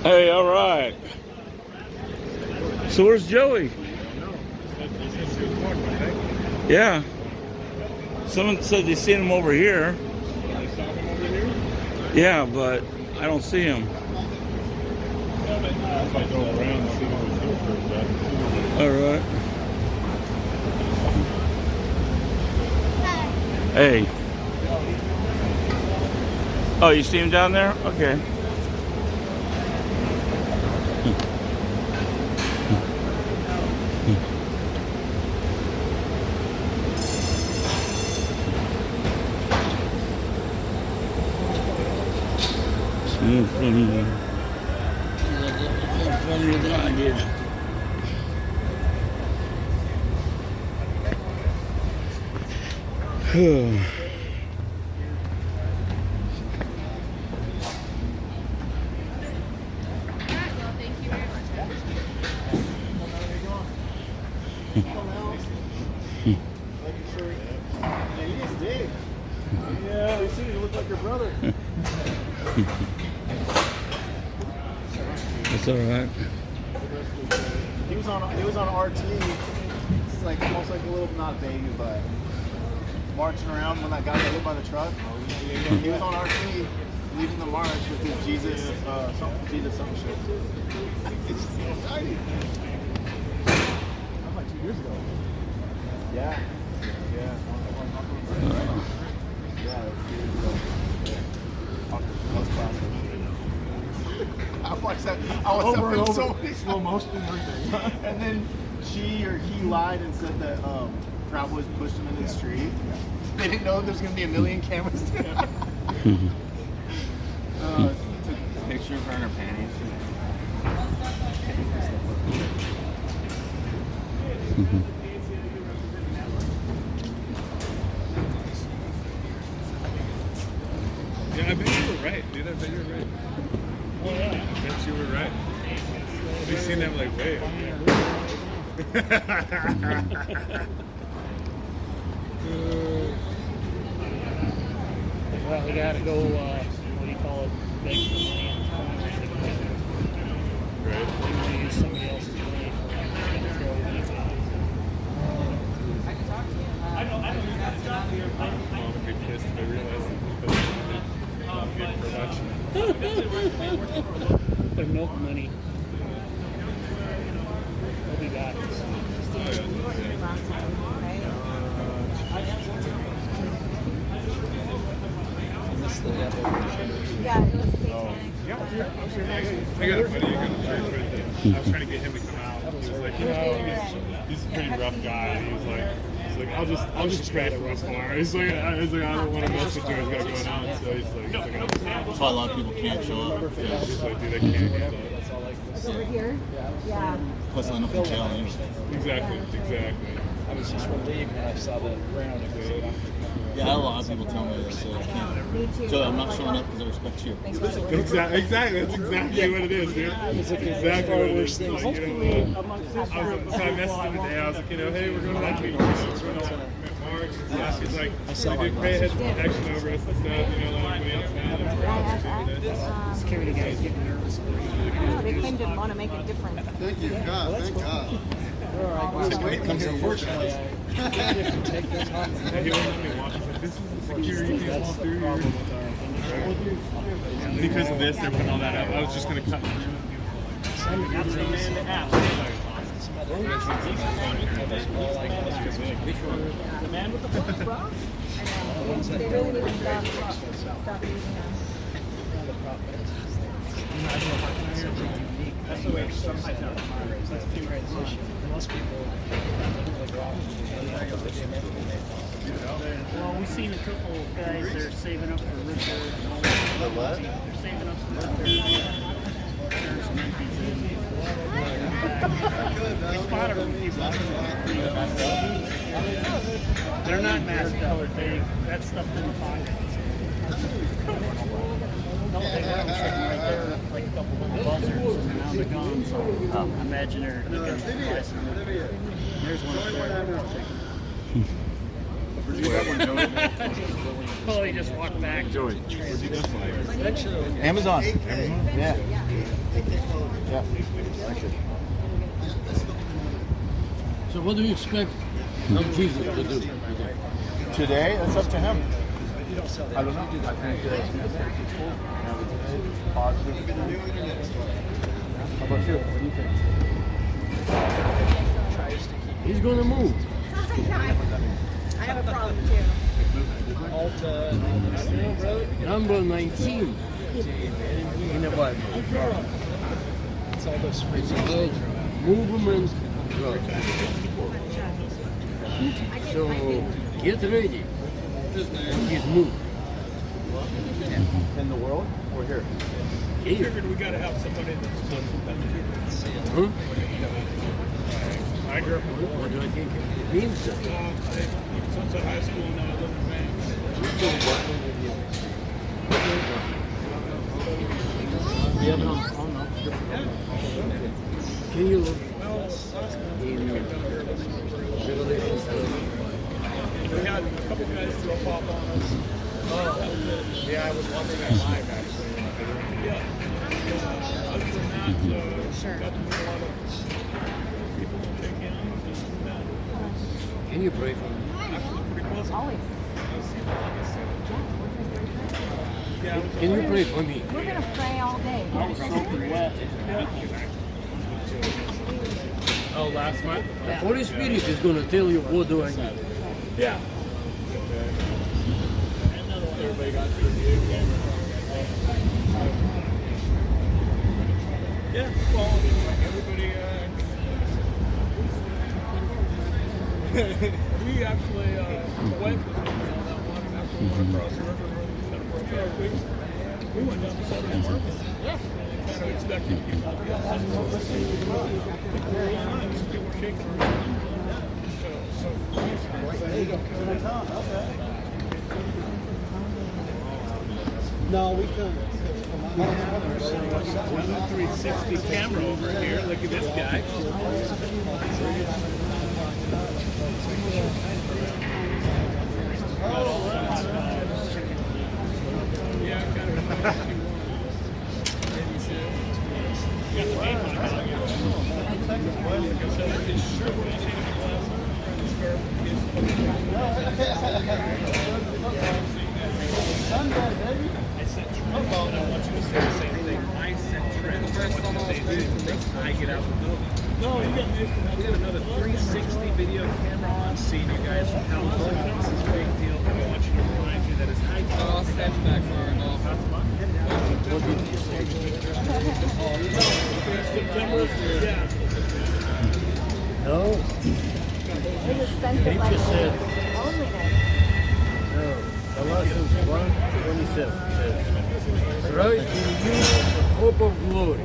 Hey, all right. So where's Joey? Yeah. Someone said they seen him over here. Yeah, but I don't see him. All right. Hey. Oh, you see him down there? Okay. More funnier than I did. Yeah, we see you look like your brother. That's all right. He was on RT. It's like almost like a little, not baby, but marching around when that guy got hit by the truck. He was on RT leading the march with his Jesus something shit. It's exciting. That was like 2 years ago. Yeah. Yeah. Yeah, that's 2 years ago. That's classic. I watched that. I watched that film so many slow motion and everything. And then she or he lied and said that Proud Boys pushed him into the street. They didn't know there's gonna be a million cameras there. Took a picture of her in her panties. Yeah, I bet you were right, dude. I bet you were right. Oh yeah, I bet you were right. We've seen them like way up Well, we gotta go, what do you call it, beg for money. Right. We want to use somebody else's money for throw away. Mom would be pissed if I realized that not getting for much. Their milk money. What we got? Yeah, it was satanic. I got a buddy. I was trying to get him to come out. He was like, he's a pretty rough guy. And he was like, I'll just pray for us more. He's like, I don't want to mess with you. He's got going on. So he's like, That's why a lot of people can't show up. yeah. He's like, dude, I can't handle it. Over here? Yeah. Plus, end up in jail anyway. Exactly. I was just relieved when I saw the round. Yeah, I had a lot of people tell me that, so I can't. Me too. So I'm not showing up because I respect you. Exactly. That's exactly what it is, dude. Exactly what it is. Like, so I messaged him today. I was like, hey, we're going to that meeting. We're going to March. He's like, we do pray ahead protection over us and stuff. Like everybody else has. Security guys getting nervous. They claim to want to make a difference. Thank you, God. Thank God. It comes unfortunately. He wouldn't let me walk. He's like, this is the security you can't walk through here. Because of this, they're putting all that up. I was just going to cut through. The man with the phone, bro? They really need to stop using them. That's the way some types of that's the transition. Most people well, we've seen a couple guys that are saving up for Richard. What? They're saving up for Richard. We spotted them a few months ago. They're not masked up. That's stuff in the pocket. No, they were sitting right there, like a couple little buzzards, and now they're gone. So I imagine they're looking to buy some. There's one up there. Where'd you get that one, Joey? Well, he just walked back. Joey, where'd you get that one? Amazon. Yeah. Yeah. Thank you. So what do you expect Jesus to do? Today, that's up to him. I don't know. I think positive. How about you? What do you think? He's gonna move. I have a problem too. Number 19 in the Bible. It's about movement of God. So get ready. He's moved. In the world or here? Here. We got to have somebody that's Huh? I grew up What do I think it means? in Sunset High School and now I live in Banks. Can you look in Revelation 12? We had a couple guys throw pop on us. Yeah, I was wondering that live actually. Yeah. Other than that, got to meet a lot of people who take in and that. Can you pray for me? Actually, pretty close. Always. Yeah, Can you pray for me? We're gonna pray all day. Oh, last month? The Holy Spirit is going to tell you what do I need. Yeah. Everybody got to review. Yeah, well, everybody, we actually, the wife was with me on that one after we went across the river. We went down to Southern Market. Yeah. Kind of expecting people to be outside. People were shaking their hands. No, we can. 360 camera over here. Look at this guy. Yeah, kind of. Got the name on I sent Trent, and I want you to say the same thing. I sent Trent, I want you to say the same thing. I get out the building. No, you got we got another 360 video camera on, seeing you guys from California. This is a big deal. We want you to remind you that it's high time. I'll stand back far enough. September? Yeah. No. It was sent He like just said, loneliness. no. Colossians 1:27 says, Christ in you, the hope of glory.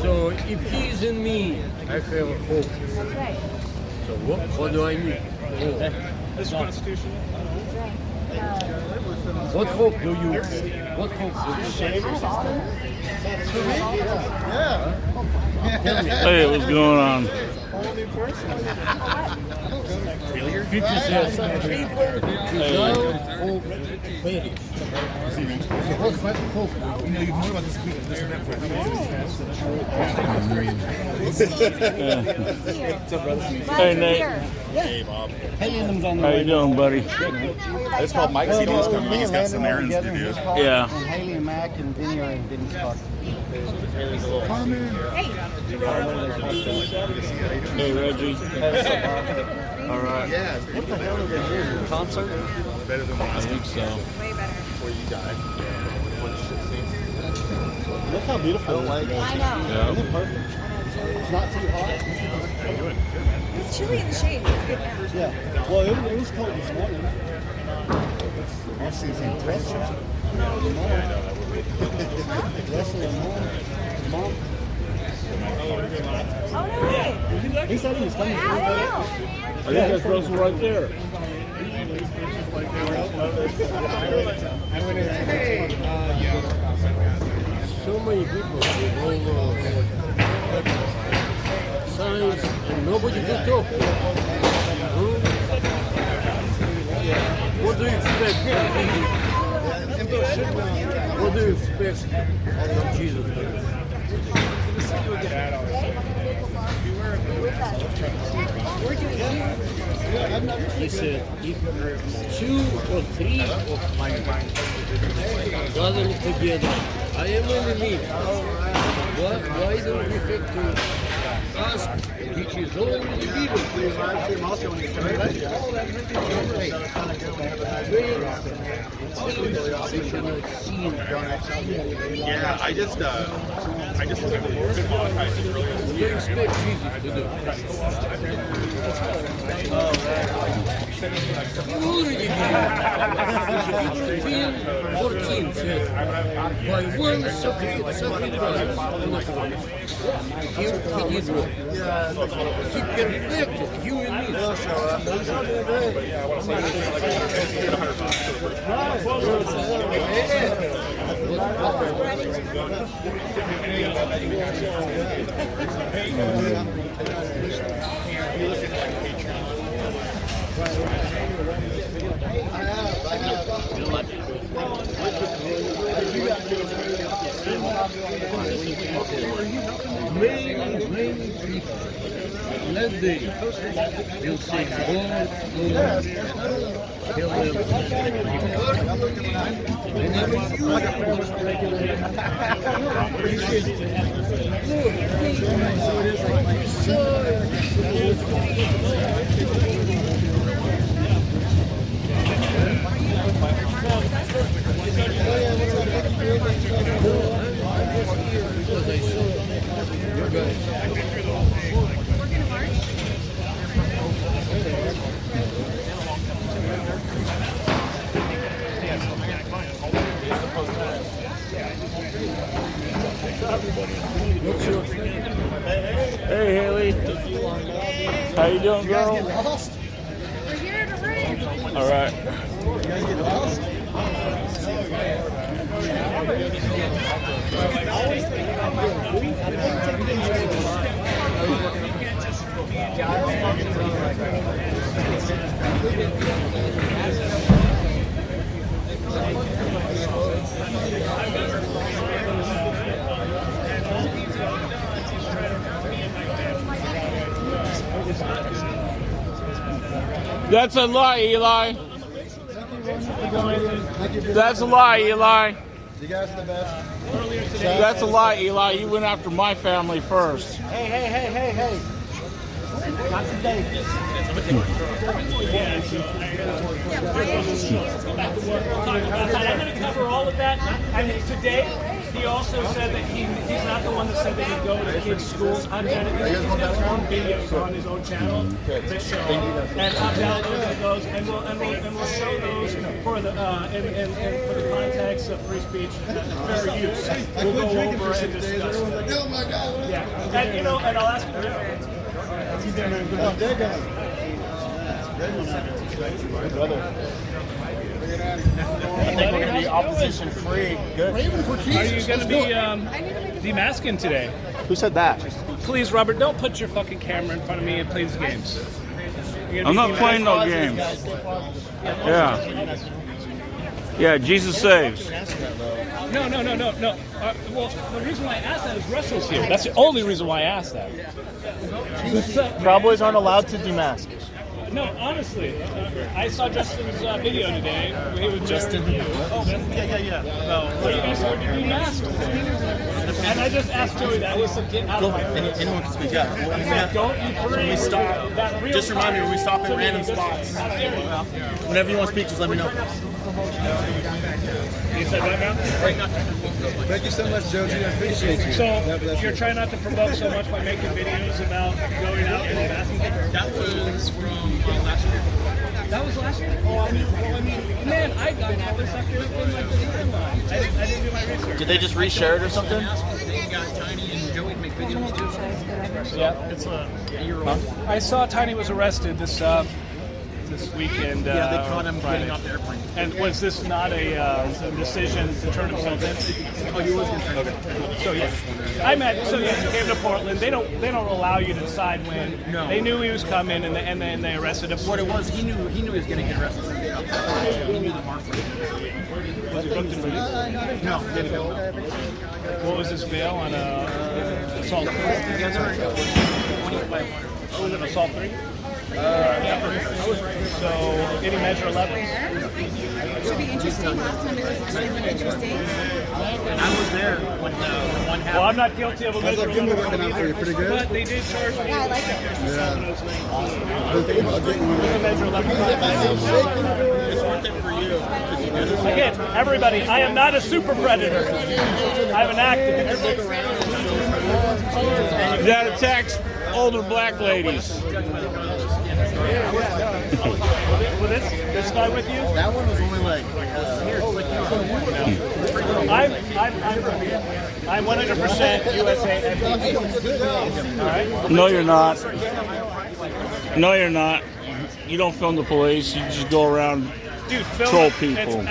So if he is in me, I have a hope. That's right. So what do I need? Hope. This Constitution. That's right. What hope do you? What hope do you? Tell me. Hey, what's going on? Scripture says, without hope perish. What hope? You know, you've known about this event for Hey, Nate. Hey, Bob. How you doing, buddy? It's called Mike's. He knows coming. He's got some errands to do. Yeah. And Haley and Mac and Vinny are in Vinny's car. Hey, Reggie. All right. Yeah. Concert? Better than last I think so. Way better. before you died. Before the shit scene. Look how beautiful it is. I know. Yeah. Isn't it perfect? It's not too hot. It's chilly in the shade. It's good now. Yeah. Well, it was cold this morning. I've seen some pressure. Wesley and Mom. Oh, no way. He said he was coming. I don't know. I think that's Russell right there. So many people with all signs and nobody can talk to them. What do you expect? What What do you expect from Jesus? He said, if 2 or 3 of my gathered together, I am in the midst. Why don't we have to ask, which is always given? Yeah, I just was able to work with Malachi just earlier this What do you year. expect Jesus to do? Already did. 14 said, by one sacrifice, he did what? He perfected human needs. Many people, let they will say, God, Lord, tell them, whenever you because I saw you guys. Hey, Haley. How you doing, girl? We're here to read. All right. That's a lie, Eli. That's a lie, Eli. You guys are the best. That's a lie, Eli. You went after my family first. Hey. Not today. I'm going to cover all of that. And today, he also said that he's not the one that said that he'd go to kids' schools. I'm going to his own videos on his own channel. And I'm downloading those, and we'll show those for the for the context of free speech, fair use. We'll go over and discuss. Yeah, and and I'll ask him. I think we're going to be opposition free. Good. Are you going to be demasking today? Who said that? Please, Robert, don't put your fucking camera in front of me and play these games. I'm not playing no games. Yeah. Yeah, Jesus saves. No. Well, the reason why I asked that is Russell's here. That's the only reason why I asked that. Cowboys aren't allowed to demask. No, honestly, I saw Justin's video today. He was Justin. Yeah. No, you guys heard to do masks. And I just asked Joey that. He said, get out of my face. Anyone can speak up. I said, don't you bring we stop, that real just remind me when we stop to at me. random spots. How dare you? Whenever you want to speak, just let me know. You said what now? Thank you so much, Joji. I appreciate you. So you're trying not to provoke so much by making videos about going out and masking people? That was from last year. That was last year? Oh, I mean, man, I got all this stuff in like the timeline. I didn't do my research. Did they just reshare it or something? They got Tiny and Joey to make videos too. Yeah, it's a year old. I saw Tiny was arrested this weekend. Yeah, they caught him Friday. getting off the airplane. And was this not a decision to turn himself in? Oh, he was going to. Okay. So yeah, I met. So yeah, he came to Portland. They don't allow you to decide when. No. They knew he was coming, and then they arrested him. What it was, he knew he was going to get arrested. He knew the mark. Was he booked and released? No, didn't go. What was his bail on assault 3? Was it assault 3? So did he measure 11? Should be interesting. Last time it was extremely interesting. And I was there when one happened. Well, I'm not guilty of a How's that measure gimbal working out for you? Pretty good? but they did charge me. Yeah, I like it. Been thinking about getting one. Measure 11. It's worth it for you. Again, everybody, I am not a super predator. I'm an activist. That attacks older black ladies. With this guy with you? That one was only like, I'm 100% USA MVP. All right. No, you're not. No, you're not. You don't film the police. You just go around. Dude, film Troll it. people.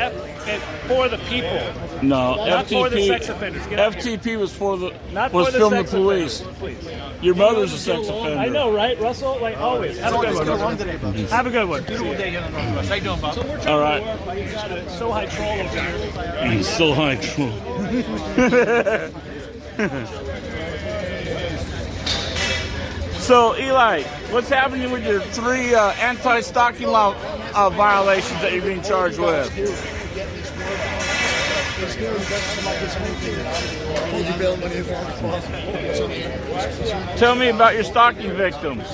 It's for the people. No, Not for the FTP. sex offenders. Get out here. FTP was for the Not was for the film the sex police. offenders, please. Your mother's a sex offender. I know, right, Russell? Like always. Have a good one. Have a good one. Beautiful day here in the Northwest. How you doing, Bob? So we're trying All to right. work, but you got a so high troll over here. He's so high troll. So Eli, what's happening with your 3 anti-stalking law violations that you're being charged with? Tell me about your stalking victims.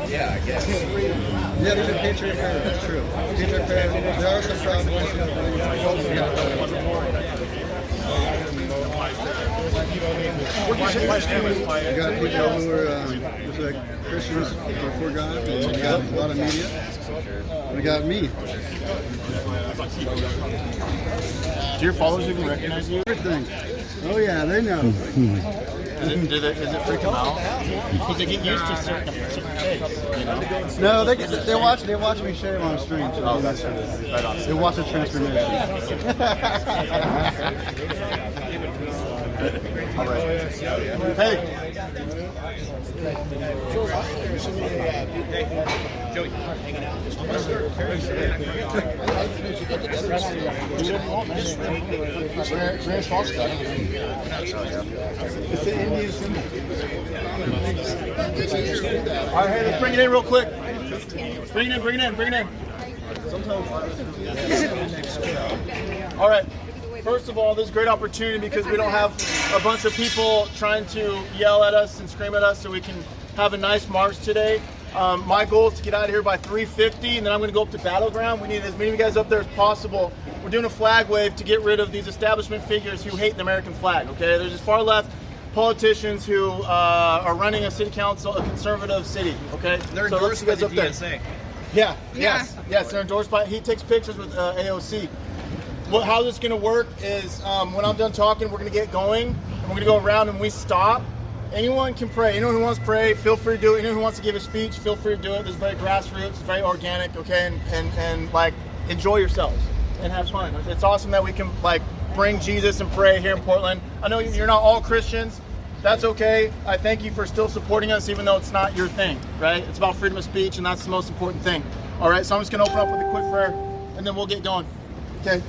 yeah, these are Patriot parents. That's true. Patriot parents. There are some problems. We got people who are just like Christians before God, and we got a lot of media. We got me. Do your followers even recognize you? Everything. Oh yeah, they know. Is it freak them out? Because they get used to certain things, you know? No, they watch me shave on stream. So Oh, that's right on. they watch the transformation. All right. Hey. Joey, hanging out. Grant's false cut. It's the Indian symbol. All right, hey, let's bring it in real quick. Bring it in. All right. First of all, this is a great opportunity because we don't have a bunch of people trying to yell at us and scream at us, so we can have a nice march today. My goal is to get out of here by 3:50, and then I'm going to go up to Battleground. We need as many of you guys up there as possible. We're doing a flag wave to get rid of these establishment figures who hate the American flag, okay? There's just far left politicians who are running a city council, a conservative city, okay? They're So let's endorsed get by you the guys up there. DSA. Yeah, yes, they're endorsed by, he takes pictures with AOC. Well, how this is going to work is when I'm done talking, we're going to get going, and we're going to go around and we stop. Anyone can pray. Anyone who wants to pray, feel free to do it. Anyone who wants to give a speech, feel free to do it. This is very grassroots, it's very organic, okay? And like, enjoy yourselves and have fun. It's awesome that we can like bring Jesus and pray here in Portland. I know you're not all Christians. That's okay. I thank you for still supporting us, even though it's not your thing, right? It's about freedom of speech, and that's the most important thing. All right, so I'm just going to open up with a quick prayer, and then we'll get going. Okay.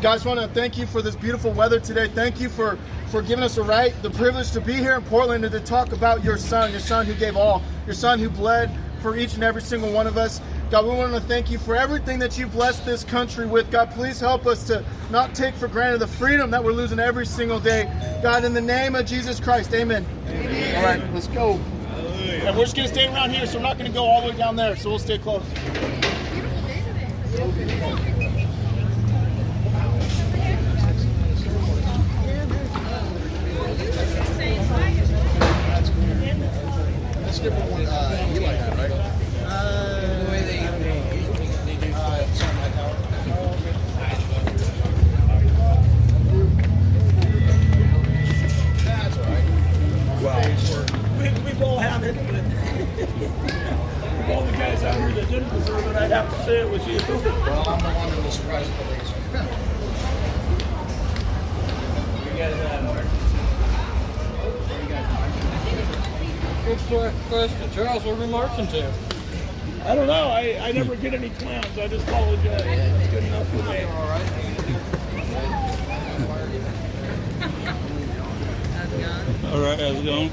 Guys, I want to thank you for this beautiful weather today. Thank you for giving us the privilege to be here in Portland and to talk about your son who gave all, your son who bled for each and every single one of us. God, we want to thank you for everything that you blessed this country with. God, please help us to not take for granted the freedom that we're losing every single day. God, in the name of Jesus Christ, amen. Amen. All right, let's go. And we're just going to stay around here, so we're not going to go all the way down there, so we'll stay close. That's different one Eli had, right? The way they do. That's all right. We all have it, but all the guys out here that didn't deserve it, I'd have to say it was you. Well, I'm the one that was surprised at the least. Good question, Charles. What are we marching to? I don't know. I never get any clowns. I just apologize. It's good enough for me. All right. All right, how's it going?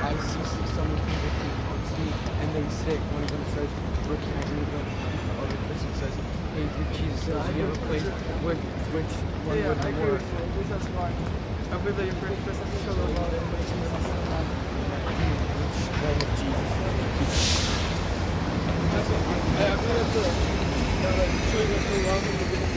I see someone convicted towards me and they say, one of them says, where can I read one? The other person says, hey, Jesus says, you have a place, which one would I work? I believe that your first person to show the law in which Jesus is not. Which one of Jesus? That's what I believe that's like, show you the law in the beginning.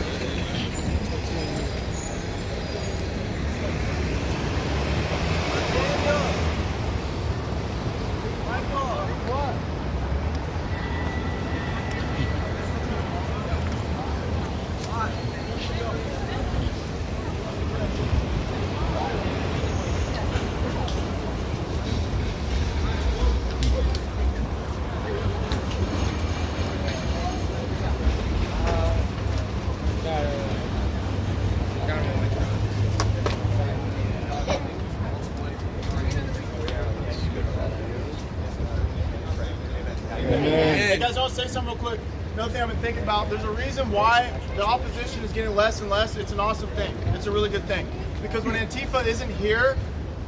Hey guys, I'll say something real quick. Another thing I've been thinking about, there's a reason why the opposition is getting less and less. It's an awesome thing. It's a really good thing. Because when Antifa isn't here,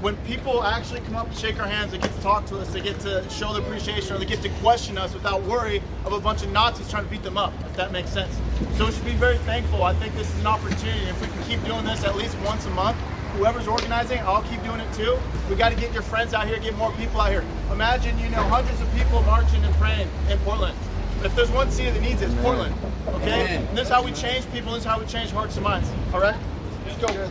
when people actually come up and shake our hands, they get to talk to us, they get to show their appreciation, or they get to question us without worry of a bunch of Nazis trying to beat them up, if that makes sense. So we should be very thankful. I think this is an opportunity. If we can keep doing this at least once a month, whoever's organizing, I'll keep doing it too. We got to get your friends out here, get more people out here. Imagine, hundreds of people marching and praying in Portland. If there's one city that needs it, it's Portland. Okay? And this is how we change people, this is how we change hearts and minds. All right? Let's go.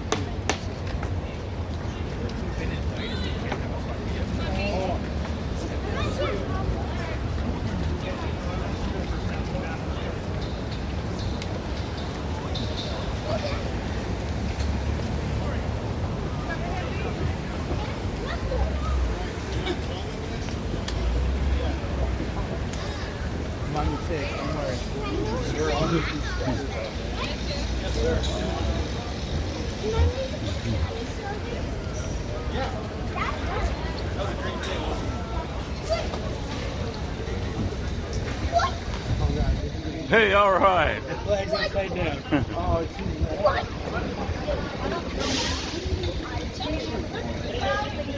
Hey, all right. The flag's upside down. Oh,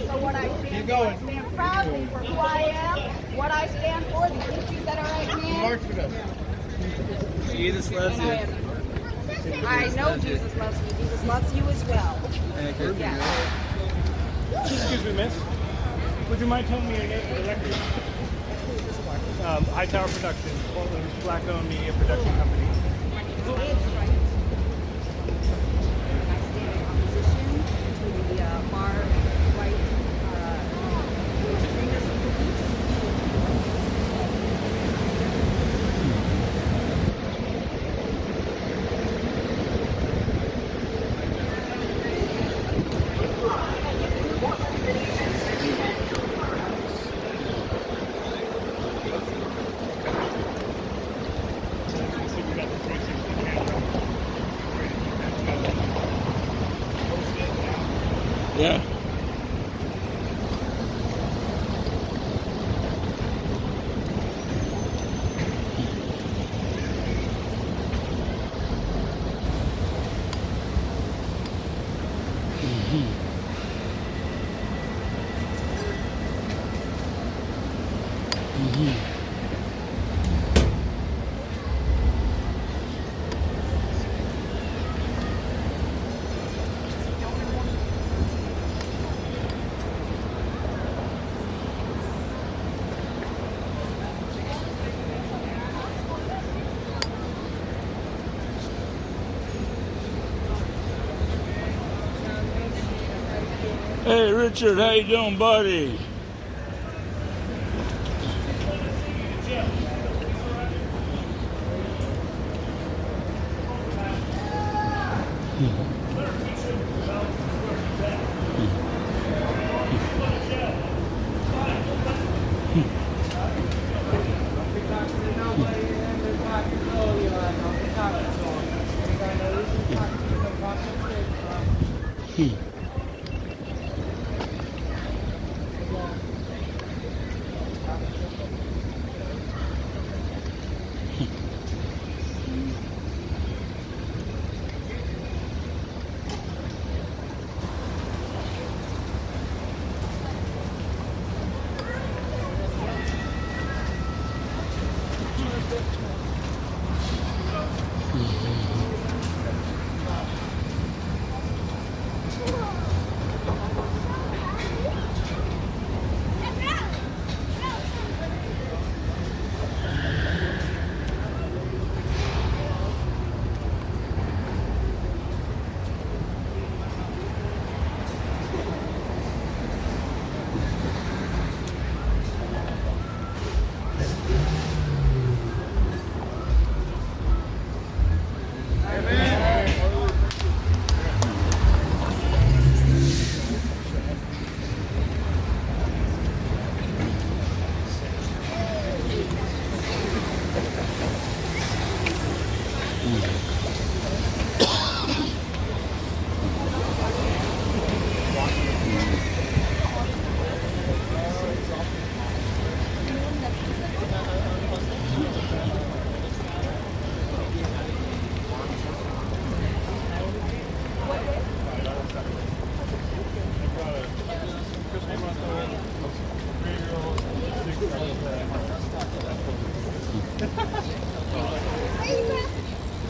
For what I stand for. I stand proudly for who I am, what I stand for, the issues that are at hand. march with us. Jesus loves you. I know Jesus loves me. Jesus loves you as well. Yeah. Excuse me, miss. Would you mind telling me your name for the record? Hightower Productions, Portland's black-owned media production company. I stand in opposition to Yeah. Hey Richard, how you doing, buddy?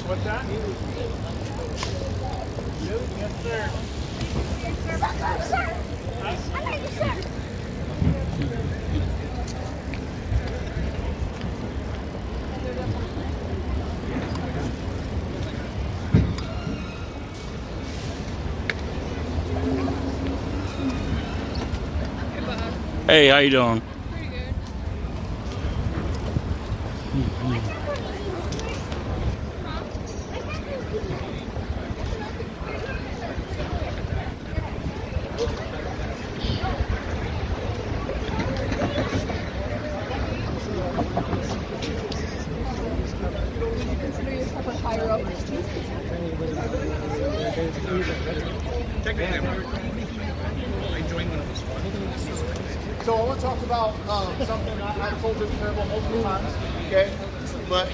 What's that? Yes, sir. Hey, how you doing? Pretty good. Consider yourself a higher up. Technically, I joined one of those ones. So I want to talk about something I've told this parable multiple times, okay? But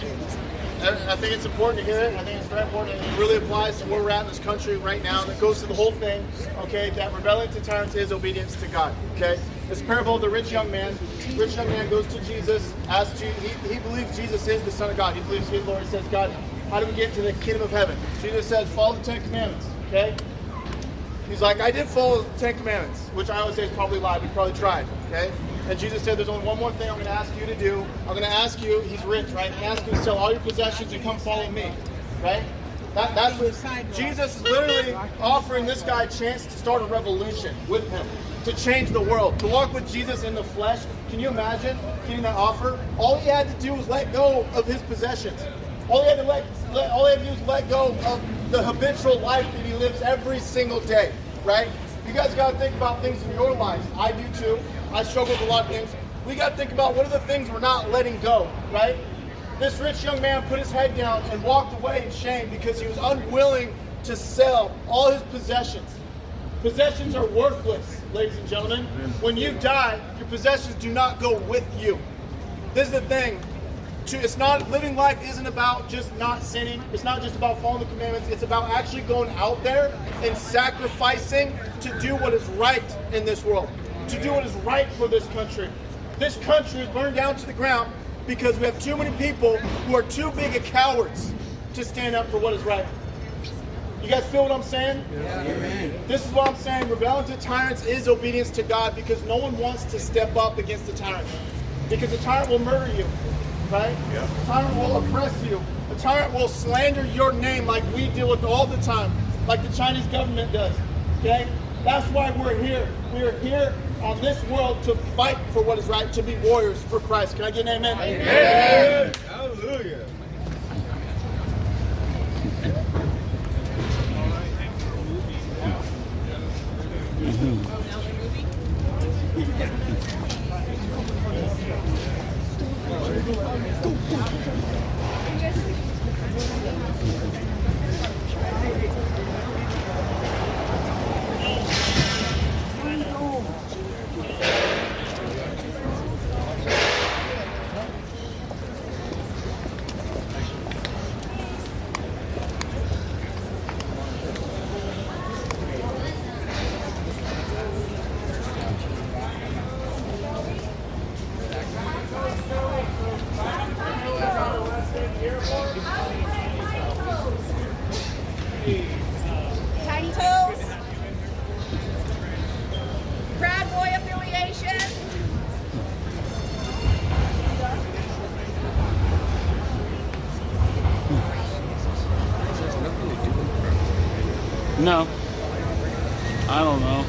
I think it's important to hear it. I think it's very important. It really applies to where we're at in this country right now. That goes to the whole thing, okay? That rebellion to tyrants is obedience to God, okay? This parable of the rich young man. Rich young man goes to Jesus, asks he believes Jesus is the Son of God. He believes his Lord. He says, God, how do we get to the kingdom of heaven? Jesus says, follow the 10 Commandments, okay? He's like, I did follow the 10 Commandments, which I would say is probably a lie, but you probably tried, okay? And Jesus said, there's only one more thing I'm going to ask you to do. I'm going to ask you, he's rich, right? I'm going to ask you to sell all your possessions and come follow me, right? That's what Jesus is literally offering this guy a chance to start a revolution with him, to change the world, to walk with Jesus in the flesh. Can you imagine getting that offer? All he had to do was let go of his possessions. All he had to do was let go of the habitual life that he lives every single day, right? You guys got to think about things in your life. I do too. I struggle with a lot of things. We got to think about what are the things we're not letting go, right? This rich young man put his head down and walked away in shame because he was unwilling to sell all his possessions. Possessions are worthless, ladies and gentlemen. When you die, your possessions do not go with you. This is the thing. It's not, living life isn't about just not sinning. It's not just about following the commandments. It's about actually going out there and sacrificing to do what is right in this world, to do what is right for this country. This country is burned down to the ground because we have too many people who are too big of cowards to stand up for what is right. You guys feel what I'm saying? Yeah. This is what I'm saying. Rebellion to tyrants is obedience to God, because no one wants to step up against the tyrant. Because the tyrant will murder you, right? Yeah. The tyrant will oppress you. The tyrant will slander your name like we deal with all the time, like the Chinese government does, okay? That's why we're here. We're here on this world to fight for what is right, to be warriors for Christ. Can I get an amen? Amen. Hallelujah. Tiny Toes. Proud Boy affiliation. No. I don't know.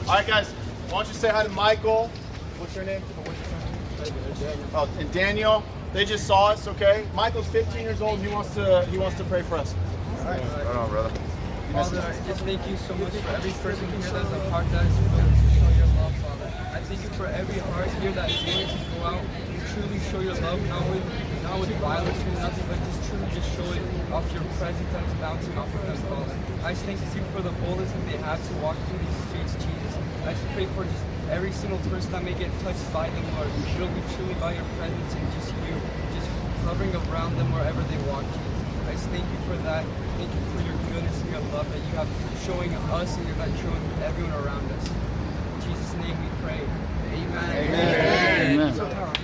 All right, guys, why don't you say hi to Michael? What's your name? Oh, and Daniel. They just saw us, okay? Michael's 15 years old. He wants to pray for us. All right, right on, brother. Father, I just thank you so much for every person here that has a heart that is willing to show your love, Father. I thank you for every heart here that is willing to go out and truly show your love, not with violence or nothing, but just truly just show it off your presence that is bouncing off of them, Father. I just thank you for the boldness that they have to walk through these streets, Jesus. I just pray for just every single person that may get touched by them, Lord. It'll be truly by your presence and just you, just hovering around them wherever they walk, Jesus. I just thank you for that. Thank you for your goodness and your love that you have showing us and that you're showing everyone around us. In Jesus' name we pray. Amen. Amen.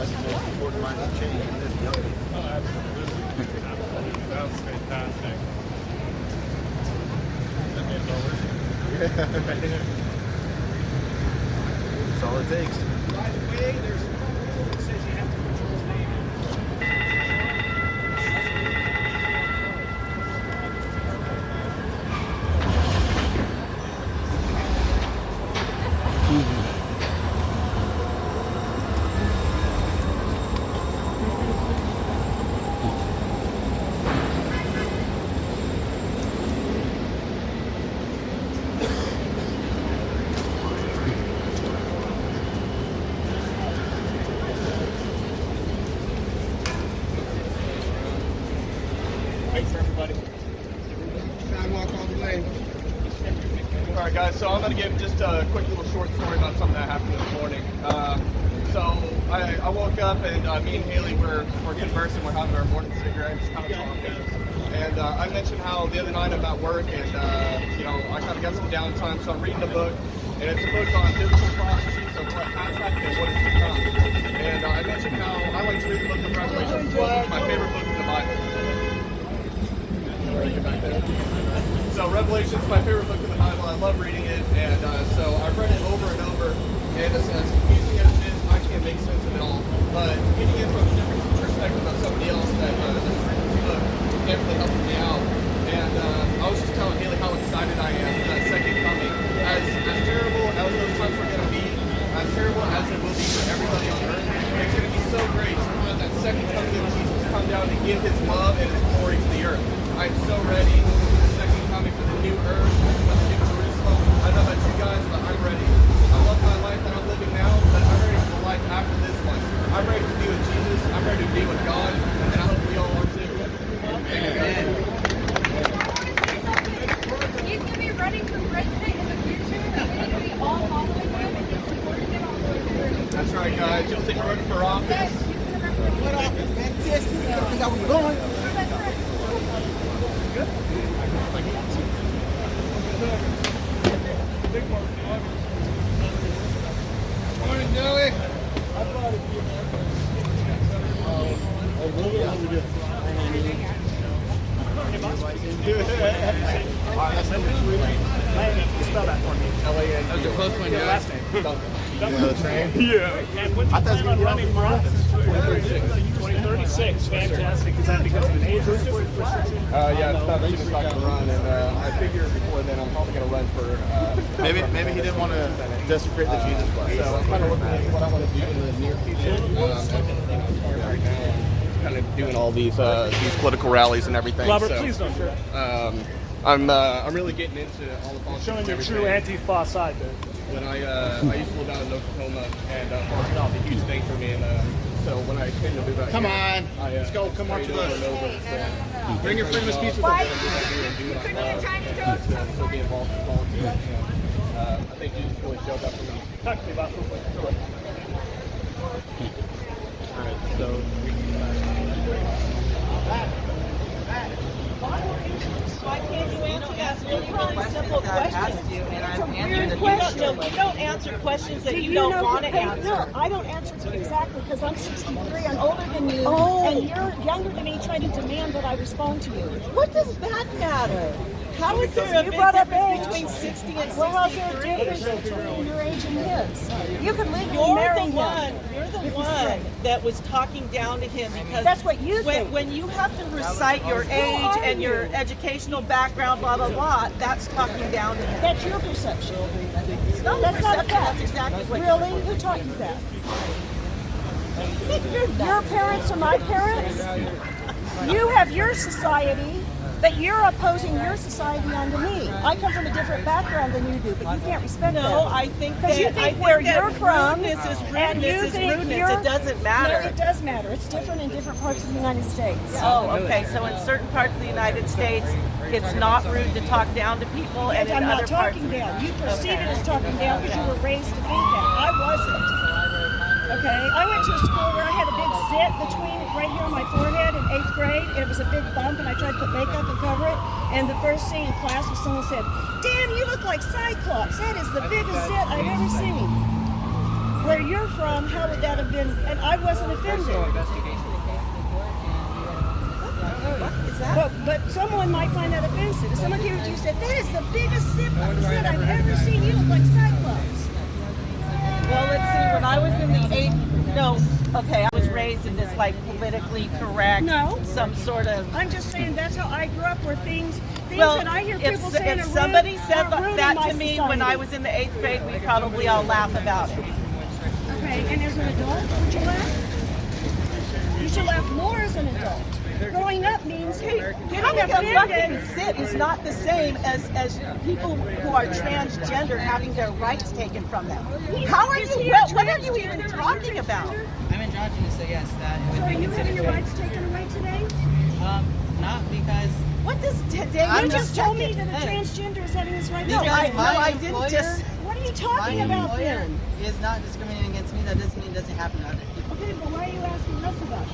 That's the most important mind of change in this young people. Oh, absolutely. That was fantastic. That's all it takes. By the way, there's it says you have to control the Thanks for everybody. Sidewalk all the way. All right, guys. So I'm going to give just a quick little short story about something that happened this morning. So I woke up and me and Haley we're conversing. We're having our morning cigarette, just kind of talking. And I mentioned how the other night I'm at work and I kind of got some downtime, so I'm reading a book, and it's a book on biblical prophecy, so what has happened and what is to come. And I mentioned how I like to read the book of Revelation. It's my favorite book in the Bible. So Revelation's my favorite book in the Bible. I love reading it, and so I've read it over and over. And as confusing as it is, I can't make sense of it all. But getting it from a different perspective of somebody else that has written the book definitely helps me out. And I was just telling Haley how excited I am for that second coming. As terrible as those times are going to be, as terrible as it will be for everybody on earth, it's going to be so great to have that second coming of Jesus come down to give His love and His glory to the earth. I'm so ready for the second coming, for the new earth, for the new Jerusalem. I know about you guys, but I'm ready. I love my life that I'm living now, but I'm ready for the life after this one. I'm ready to be with Jesus. I'm ready to be with God, and I hope we all are too. Amen. He's going to be running for president in the future. We're going to be all following him and just supporting him all the way through. That's right, guys. You'll see me running for office. Yes, he's going to run for What office, man? Yes, because I was going. That's right. Morning, Joey. Spell that for me. L-A-N. That was a close one, Your guys. last name. Train. Yeah. And when do you plan on running for office? 2036. Fantastic. Is that because of an age restriction? Yeah, it's about as soon as I can run, and I figure before then I'm probably going to run for. Maybe he didn't want to desecrate the Jesus flag. So I'm kind of looking at what I want to do in the near future. Right now, kind of doing all these political rallies and everything. Robert, so, please don't do that. I'm really getting into all the politics. Showing and your true everything. Antifa side there. When I used to live out in Oklahoma, and it was a huge thing for me. And so when I came to move out Come here, on. Let's go. Come watch with us. Bring your famous pizza. Why? You couldn't get time to go. still be involved in politics. I think Jesus really showed up for me. Talk to me about it. All right, so. Why can't you answer that really, really simple question? It's a weird question. You don't answer questions that you don't want to answer. No, I don't answer to you exactly because I'm 63. I'm older than you, and you're younger than me, trying to demand that I respond to you. What does that matter? How is there a You big brought up difference age. between 60 and 63? Well, how's there a difference between your age and his? You can legally You're marry the him. one. You're the if he's one straight. that was talking down to him because That's what you think. When you have to recite your age and your educational background, blah blah blah, that's talking down to him. That's your perception. It's not That's not a perception, fact. That's exactly what. Really? Who taught you that? Your parents are my parents. You have your society, but you're opposing your society onto me. I come from a different background than you do, but you can't respect that. No, I think Because that you think where that you're from, rudeness is and you rudeness is think rudeness. you're- It doesn't matter. No, it does matter. It's different in different parts of the United States. Oh, okay. So in certain parts of the United States, it's not rude to talk down to people, and in I'm other not parts. talking down. You perceive Okay. it as talking down because you were raised to think that. I wasn't. Okay? I went to a school where I had a big zit between right here on my forehead in 8th grade. It was a big bump, and I tried to put makeup and cover it. And the first thing in class was someone said, "Damn, you look like Cyclops. That is the biggest zit I've ever seen." where you're from, how would that have been? And I wasn't offended. But someone might find that offensive. If someone came to you and said, that is the biggest zit I've ever seen. You look like Cyclops. Well, let's see. When I was in the I was raised in this like politically correct, some sort of. I'm just saying that's how I grew up. Where things Well, that I hear people if saying somebody said are rude that in my to me society. when I was in the 8th grade, we'd probably all laugh about it. Okay, and as an adult, would you laugh? You should laugh more as an adult. Growing up means getting Having a fucking offended. zit is not the same as people who are transgender having their rights taken from them. How are Is you? he a What are you even transgender? talking about? I'm androgynous, so yes, that would So are be you having considered. your rights taken away today? Not because. What does today? You just told me that a transgender is having his rights taken away. I didn't just. What are you My talking about employer then? is not discriminating against me. That doesn't mean it doesn't happen to other people. Okay, but why are you asking us about it?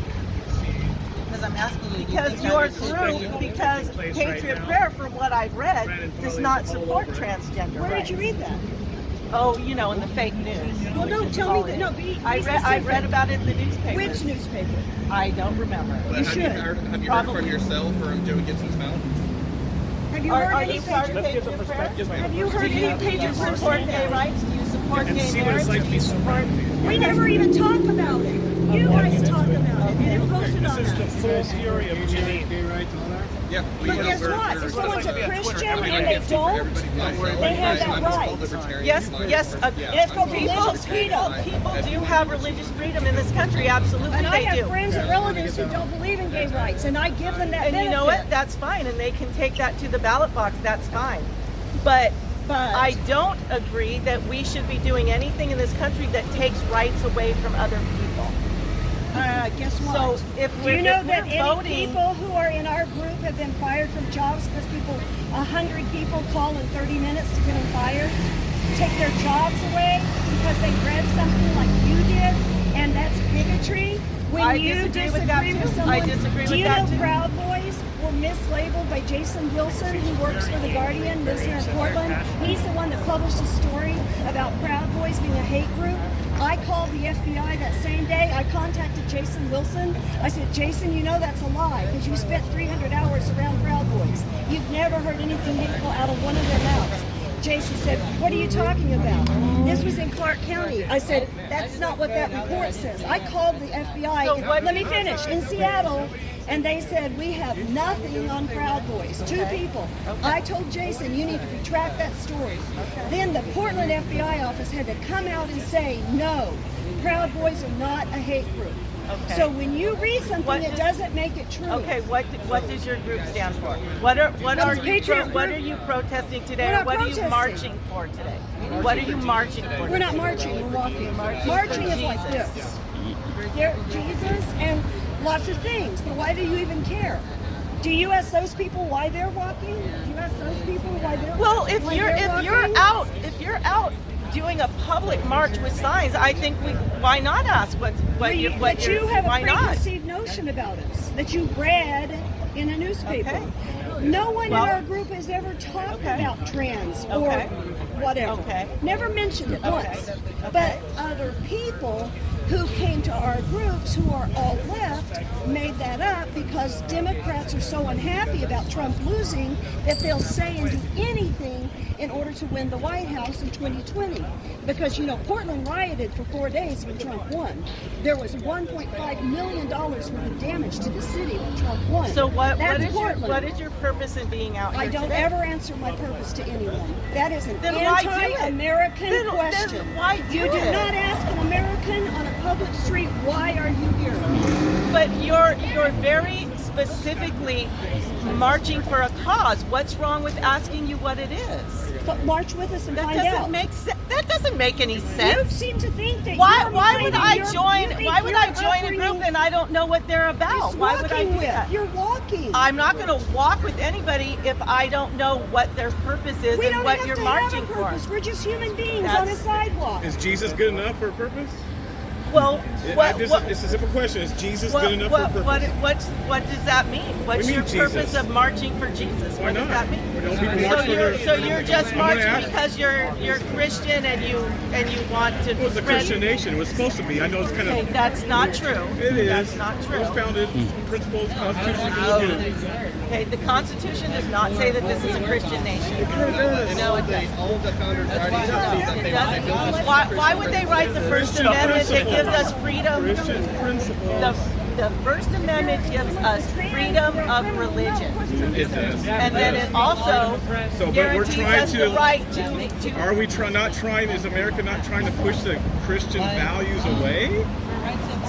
Because I'm asking you. Because your group, because Patriot Prayer, from what I've read, does not support transgender Where rights. did you read that? Oh, in the fake news. Well, no, tell me that. No, be I read specific. about it in the newspaper. Which newspaper? I don't remember. But have you heard from yourself or Joey Gibson's mouth? Have you Are heard any you part of Patriot Patriot Prayer? Have you heard Do you any Patriot Prayer support say gay that? rights? Do you support And gay see what marriage? it's like Do to be you support? We never even talk about it. You guys talk about it. And it posted This on is the us. full fury of Janine. Yeah. But guess what? If someone's a Christian and they don't, they have that right. Yes, It's called religious people do have religious freedom in this country. Absolutely, And I they have do. friends and relatives who don't believe in gay rights, and I give them that And you know what? benefit. That's fine, and they can take that to the ballot box. That's fine. But I don't agree that we should be doing anything in this country that takes rights away from other people. Guess what? So if Do we're, you know if that we're any voting, people who are in our group have been fired from jobs because 100 people call in 30 minutes to get them fired? Take their jobs away because they read something like you did, and that's bigotry. When I you disagree with that too. someone, I disagree do with you that know too. Proud Boys were mislabeled by Jason Wilson, who works for The Guardian, lives here in Portland. He's the one that published a story about Proud Boys being a hate group. I called the FBI that same day. I contacted Jason Wilson. I said, Jason, you know that's a lie because you spent 300 hours around Proud Boys. You've never heard anything hateful out of one of their mouths. Jason said, what are you talking about? This was in Clark County. I said, that's not what that report says. I called the FBI. Let me finish. In Seattle, and they said, we have nothing on Proud Boys. 2 people. I told Jason, you need to retract that story. Then the Portland FBI office had to come out and say, no, Proud Boys are not a hate group. Okay. So when you read something, it doesn't make it true. Okay, what does your group stand for? What are you protesting today? We're Or not what are you protesting. marching for today? What are you marching for? We're not marching, we're walking. Marching is like Jesus. this. They're Jesus and lots of things, but why do you even care? Do you ask those people why they're walking? Do you ask those people why they're Well, if why you're they're out walking? doing a public march with signs, I think why not ask But you have why a not? preconceived notion about us that you read in a newspaper. Okay. No one Well- in our group has ever talked about trans or Okay. whatever. Okay. Never mentioned it Okay. once. Okay. But other people who came to our groups who are all left made that up because Democrats are so unhappy about Trump losing that they'll say and do anything in order to win the White House in 2020. Because, Portland rioted for 4 days when Trump won. There was $1.5 million worth of damage to the city when Trump won. So what That's is Portland. your purpose in being out here I don't today? ever answer my purpose to anyone. That is an Then why do it? anti-American Then question. why do You do it? not ask an American on a public street, why are you here? But you're very specifically marching for a cause. What's wrong with asking you what it is? But march with us and That find doesn't out. make sense. That doesn't make any You sense. seem to think that Why you're would minding I your- join? you think Why would your I join a upbringing group and I don't know what they're about? is Why would I walking do with. that? You're walking. I'm not going to walk with anybody if I don't know what their purpose is We and don't what have you're to marching have a for. purpose. We're just human beings That's- on a sidewalk. Is Jesus good enough for a purpose? Well, It's a simple question. Is Jesus good enough for purpose? What does that mean? What's do you your mean, purpose Jesus? of marching for Jesus? Why What does not? that mean? Don't people march for their- So you're just I'm gonna marching ask- because you're Christian and you want to It was a spread. Christian nation. It was supposed to be. I know it's kind Okay, of. that's not true. It is. That's not true. It was founded principles, Constitution. Okay, the Constitution does not say that this is a Christian nation. No, it doesn't. All the founders writings that It they doesn't. Why would they write the First Christian Amendment that principles. gives us freedom? Christian principles. The First Amendment gives us freedom of religion. It does. And then it also So, but we're guarantees trying us to. the right to Are we not trying? Is America not trying to push the Christian values away?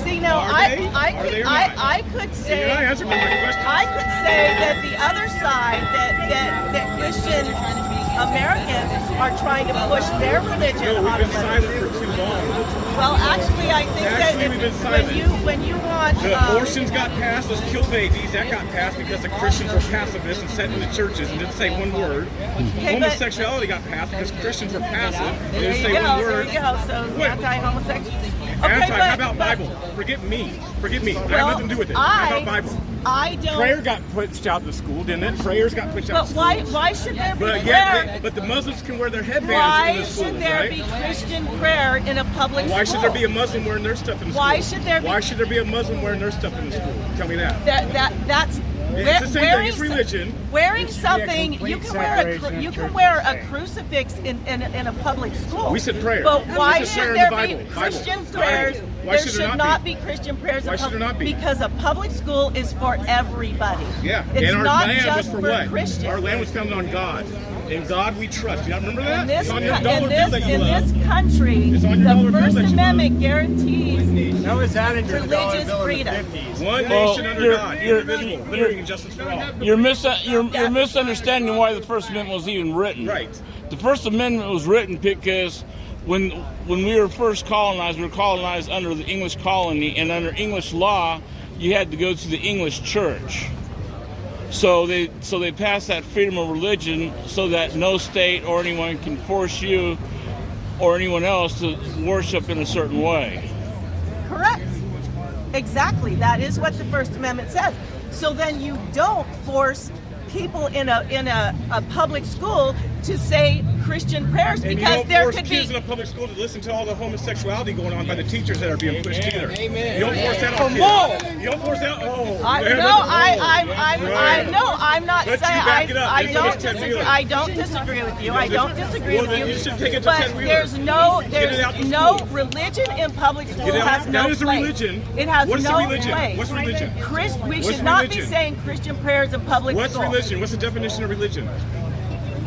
see now. Are I they? I Are could they or I, not? I could say You're not answering my question. I could say that the other side that Christian Americans are trying to push their religion No, we've on been us. silent for too long. Well, actually, I think Actually, that we've been if, silent. when you want The abortions got passed, let's kill babies. That got passed because the Christians were pacifists and sat in the churches and didn't say one word. Okay, but- Homosexuality got passed because Christians were passive and there didn't you say go, one there word. you go. So What? anti-homosexual. How about Bible? Forget me. Forget me. I have nothing to do with it. How about Bible? I don't. Prayer got pushed out of the school, didn't it? Prayers got pushed out But of why should there be But prayer? but the Muslims can wear their headbands Why in the schools, should there right? be Christian prayer in a public Why school? should there be a Muslim wearing their stuff in the school? Why should there be- Why should there be a Muslim wearing their stuff in the school? Tell me that. That's It's the same thing. wearing It's religion. Wearing It should be a something complete you can wear a separation of you church can wear and a state. crucifix in a public school. We said prayer. But why We said should prayer in there the be Bible. Christian Bible. prayers? Why There should there should not not be? be Christian prayers. Why should there not be? Because a public school is for everybody. Yeah, It's and our not land was just for for what? Christians. Our land was founded on God. In God we trust. You not remember that? In this, It's on your dollar bill that you in love. this country, It's on your dollar the bill First that you Amendment guarantees That was added to the dollar religious bill in the freedom. 50s. One Well, nation under you're- God, you're- indivisible, liberty and justice for all. You're misunderstanding why the First Amendment was even written. Right. The First Amendment was written because when we were first colonized, we were colonized under the English colony, and under English law, you had to go to the English church. So they passed that freedom of religion so that no state or anyone can force you or anyone else to worship in a certain way. Correct. Exactly. That is what the First Amendment says. So then you don't force people in a public school to say Christian prayers And you because don't there force could kids be. in a public school to listen to all the homosexuality going on by the teachers that are being pushed either. Amen. You don't force that on Come kids. on. You don't force that. Oh, I man, no, look- I know. I'm not Let saying you back it up. I This don't is Ted disagree. Wheeler. I don't disagree with you. I don't disagree Well, with then you. you should take it to But Ted Wheeler. there's Get it out the no school. religion in public school Get it out. has no That is a place. religion. It has What's no a religion? place. What's religion? We What's should not be religion? saying Christian prayers in public What's school. religion? What's the definition of religion?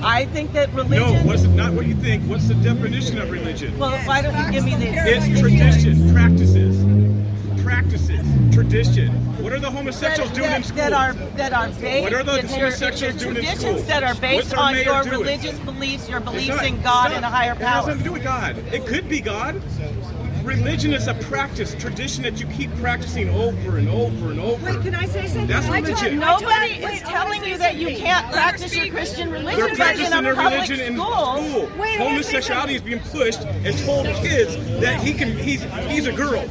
I think that No, religion. what's not what you think. What's the definition of religion? Well, why don't you give me the? It's tradition, practices, tradition. What are the homosexuals doing in school? that are based. What are the it's homosexuals doing in traditions school? that are based What's our on mayor your doing? religious beliefs, your It's beliefs not- in God it's and a not- higher It has power. nothing to do with God. It could be God. Religion is a practice, tradition that you keep practicing over and over and over. Wait, can I say something? That's I taught- religion. Nobody wait, is I telling wanna you say that you something. can't practice your Christian religion They're but practicing in a their public religion in school. school. Wait, I wanna say Homosexuality is something. being pushed and told kids that he's a girl.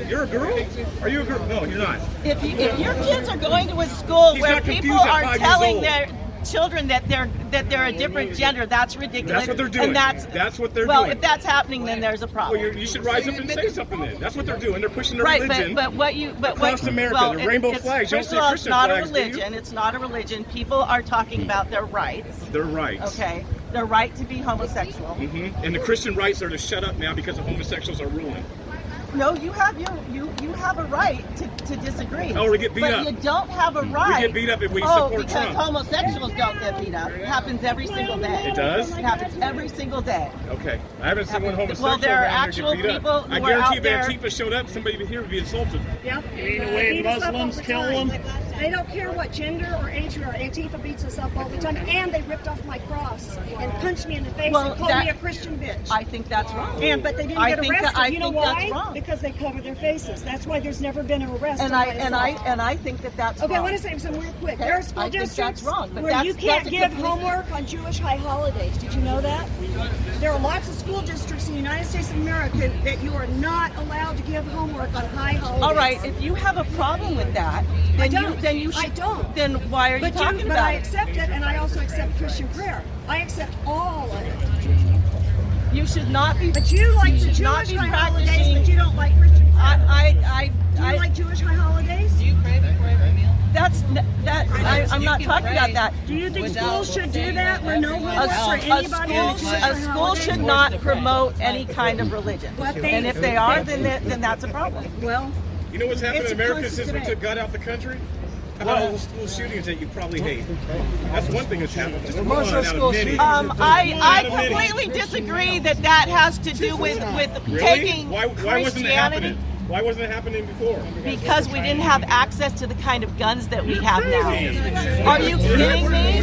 You're a girl? Are you a girl? No, you're not. If your kids are going to a school He's where not confused people at are 5 years telling old. their children that they're a different gender, that's ridiculous. That's what they're doing. And That's what they're well, doing. if that's happening, then there's a problem. Well, you should rise up and say something then. That's what they're doing. They're pushing their Right, religion. but across America, well, the rainbow it's- flags. You don't First see of all, Christian it's not flags, a do you? religion. It's not a religion. People are talking about their rights. Their rights. Okay, their right to be homosexual. And the Christian rights are to shut up now because the homosexuals are ruling. No, you have you have a right to disagree. Oh, we get beat but up. you don't have a right. We get beat up if we oh, support because Trump. homosexuals don't get beat up. It happens every single day. It does? It happens every single day. Okay. I haven't seen one homosexual Well, there are around actual here get beat people up. who I are guarantee out if there- Antifa showed up, somebody here would be insulted. Yep. You mean the way Beat us up all Muslims the kill time. them? They don't care what gender or age you are. Antifa beats us up all the time, and they ripped off my cross and punched me in the face Well, and called that- me a Christian bitch. I think that's wrong. But they didn't I get think arrested. I You know think why? that's wrong. Because they cover their faces. That's why why there's never been an arrest. And I think that that's okay. wrong. I want to say something real quick. Okay, There are school I think districts that's wrong, but where that's- you can't that's a give complete- homework on Jewish high holidays. Did you know that? There are lots of school districts in the United States of America that you are not allowed to give homework on high holidays. All right, if you have a problem with that, I then don't. you should. I don't. Then why are you But talking but about I it? accept it, and I also accept Christian prayer. I accept all of it. You should not be. But you like the should not Jewish be high holidays, practicing- but you don't like Christian prayer. Do you I like Jewish high holidays? Do you pray before every meal? I'm not talking about that. Do you think schools should do that where no homework for anybody? A school should not promote any kind of religion. And if they are, then that's a problem. Well, You know what's happened It's in a America constant since we debate. took God out the country? How about all the school shootings that you probably hate? That's one thing that's happened. Just one out of many. I completely disagree that has to do with Really? taking Why wasn't it Christianity. happening? Why wasn't it happening before? Because we didn't have access to the kind of guns that we have now. Are you kidding me?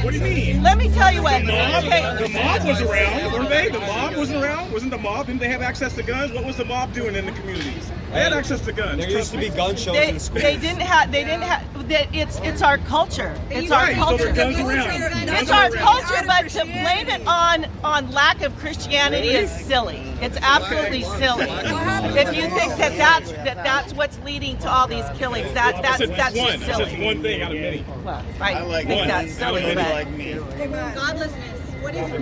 What do you mean? Let me tell you what. The mob, Okay. the mob was around, weren't they? The mob wasn't around. Wasn't the mob? Didn't they have access to guns? What was the mob doing in the communities? They had access to guns. There used to be gun shows They, in schools. they didn't have. It's our culture. It's our Right, so culture. there are guns around. It's our culture, but to blame it on lack of Christianity is silly. It's absolutely silly. If you think that's what's leading to all these killings, that's That's just one. That's silly. just one thing out of many. Well, I like think one. that's silly, Out of but many. Godlessness. What is it?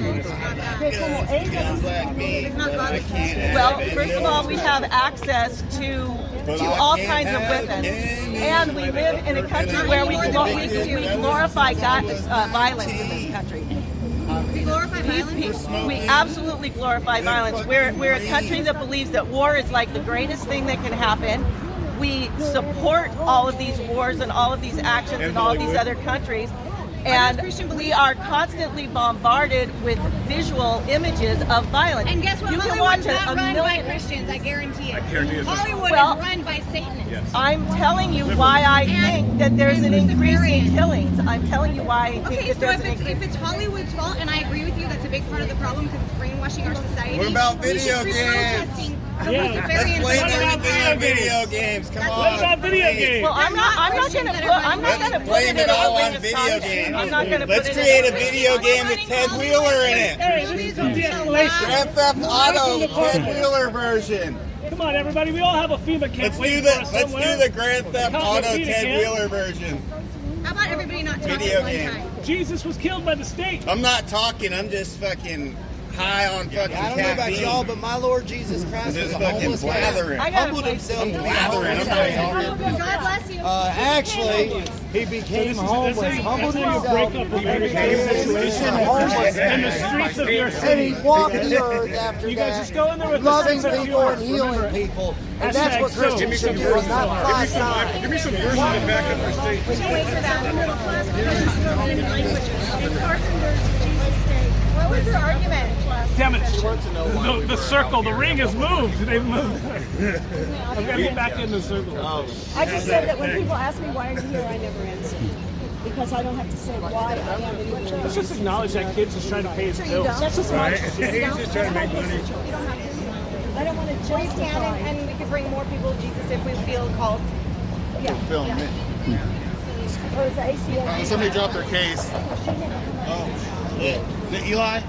It's not godlessness. well, first of all, we have access to all kinds of weapons, and we live in a country where we glorify violence in this country. We glorify violence. We absolutely glorify violence. We're a country that believes that war is like the greatest thing that can happen. We support all of these wars and all of these actions in all of these other countries. And we are constantly bombarded with visual images of violence. And guess what? You can Hollywood's watch not a run by million. Christians, I guarantee it. guarantee it's not. Hollywood Well, is run by Satanists. I'm telling you why I think that there's an increase in killings. I'm telling you why I think Okay, that so there's an if increase. it's Hollywood's fault, and I agree with you, that's a big part of the problem because it's brainwashing our society. What about we should video be games? protesting the Yeah. Luciferians. Blame What about everything on video video games. Come on. What about video please. games? Well, I'm not going to Christians put. that are I'm not going to Let's put blame it it all in on a video games. I'm not going to Let's put it create in a video game with Ted Wheeler in it. Hey, this is a de-escalation. Grand Theft Auto Ted Wheeler version. Come on, everybody. We all have a FEMA camp Let's do waiting the for us let's somewhere. do the Grand Theft Come Auto with me, Ted camp. Wheeler version. How about everybody not talking Video at one game. time? Jesus was killed by the state. I'm not talking. I'm just fucking high on fucking I don't know about caffeine. y'all, but my Lord Jesus Christ I'm was just a fucking homeless man. blathering. Humbled himself to be blathering. I'm not talking. God bless you. Actually, he became homeless. Humbled That's how you himself. break up a very dangerous situation homeless in the streets of your And city. he walked the earth after You guys that, just go in there with the loving sense of people humor. and healing Remember, people. And that's hashtag what so. Christians should do, is not fly signs. Give me some verses that back up your statement. Which makes us upper middle class because it's so many languages. And carpenters, Jesus state. What was your argument? Damn it. The circle, the ring has moved. They've moved. I'm going to get back in the circle. I just said that when people ask me why are you here, I never answer. Because I don't have to say why I am here. Let's just acknowledge that kid's just trying to pay his bills. That's just Right? my He's just trying to make money. You don't have to. I don't want to We justify. can, and we could bring more people to Jesus if we feel called. Yeah. Film it. Or is the ACO? Somebody dropped their case. Yeah. Is it Eli?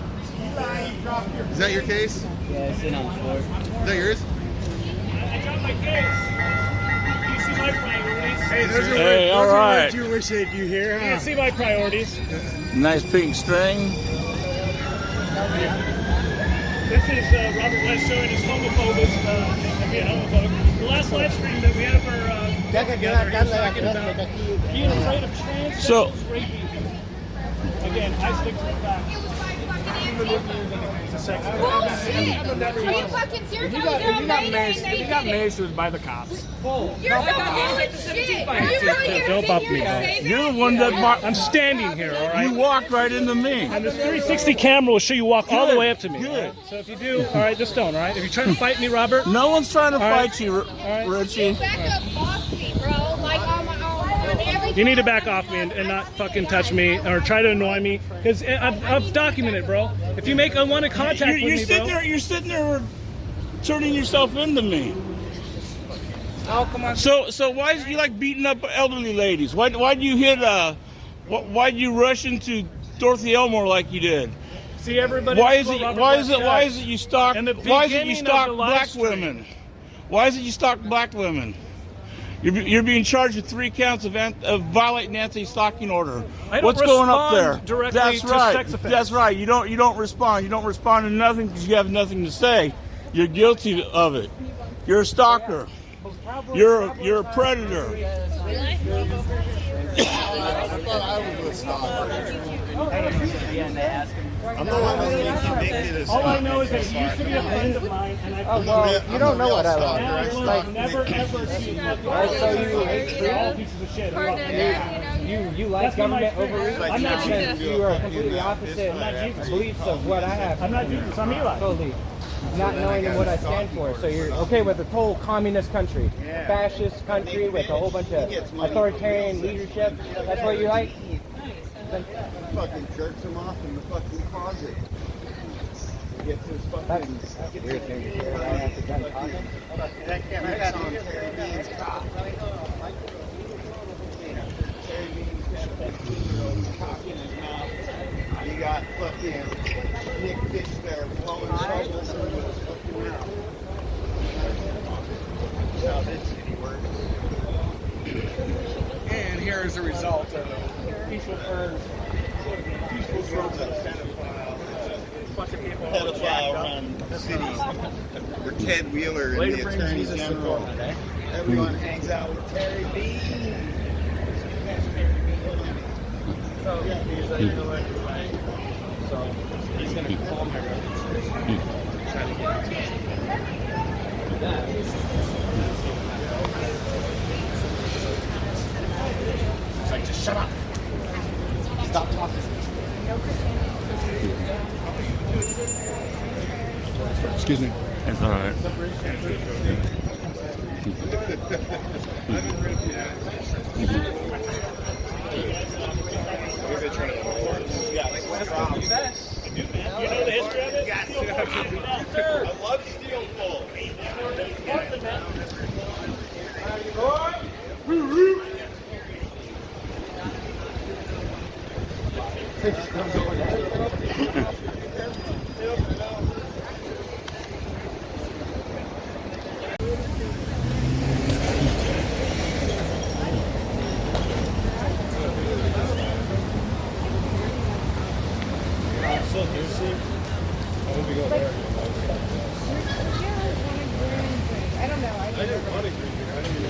Is that your case? Yeah, it's in on the floor. Is that yours? I got my case. You see my priorities? Hey, those are Hey, all right. you wish they'd do here, You see my priorities? Nice pink string. This is Robert West showing his homophobes, being homophobic. The last live stream that we ever got together, he was talking about being afraid of trans So- people, straight people. Again, I stick to the facts. Even with me when it comes to sex. Bullshit! Are you fucking serious? You're If you got maced by the cops. You're fucking shit! Are you really here to Don't sit bump here me, and bro. say that? You're the one that I'm standing here, all right? you walked right into me. And this 360 camera will show you walk all the Good, way up to me. good. All right? So if you do, all right, just don't, all right? If you're trying to fight me, Robert, No one's trying to All right. fight you, right. Richie. Back up off me, bro. Like on my own. On every you need to back off me and not fucking touch me or try to annoy me. Because I've documented, bro. If you make unwanted contact You're with me, sitting bro. there. You're sitting there, turning yourself into me. Oh, come on. So why is you like beating up elderly ladies? Why do you hit why'd you rush into Dorothy Elmore like you did? See, everybody. Why is it you stalk black Stream. women? Why is it you stalk black women? You're being charged with 3 counts of violating anti-stalking order. I don't What's going up there? respond directly That's to right. sex offenders. That's right. You don't respond. You don't respond to nothing because you have nothing to say. You're guilty of it. You're a stalker. You're a predator. I thought I was a stalker. I'm the one that's being convicted as All I know is that he used to be a friend of mine, and I you don't know what I like. I've never ever seen So all pieces of shit. you like government overreach? I'm not Jesus. You are completely opposite beliefs of what I have. I'm not Jesus. I'm Eli. Totally. Not knowing what I stand for. So you're okay with a total communist country, fascist country with a whole bunch of authoritarian leadership. That's what you like? fucking jerks him off in the fucking closet. Gets his fucking. That camera's on Terry Bean's cock. Terry Bean's cock in his mouth. You got fucking Nick Fish there blowing bubbles into his fucking mouth. That's how this city works. And here is the result of peaceful urn. Pedophile run cities where Ted Wheeler and the Attorney General. Everyone hangs out with Terry Bean. So yeah, because I didn't know what to do. So he's gonna call my references. Try to get that. It's like, just shut up. Stop talking. Excuse me. It's all right. You know the history of it? I love Steel Bull. I don't know. I didn't want to drink it. I didn't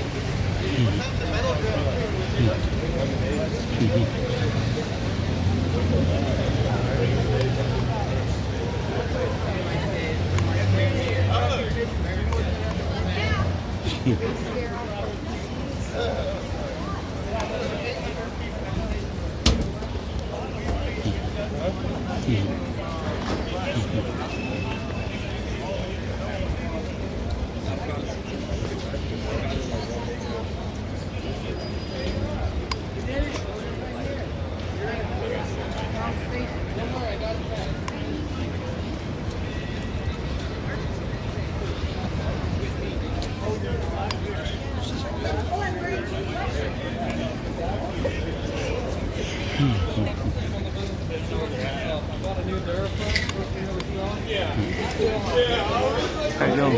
How you doing?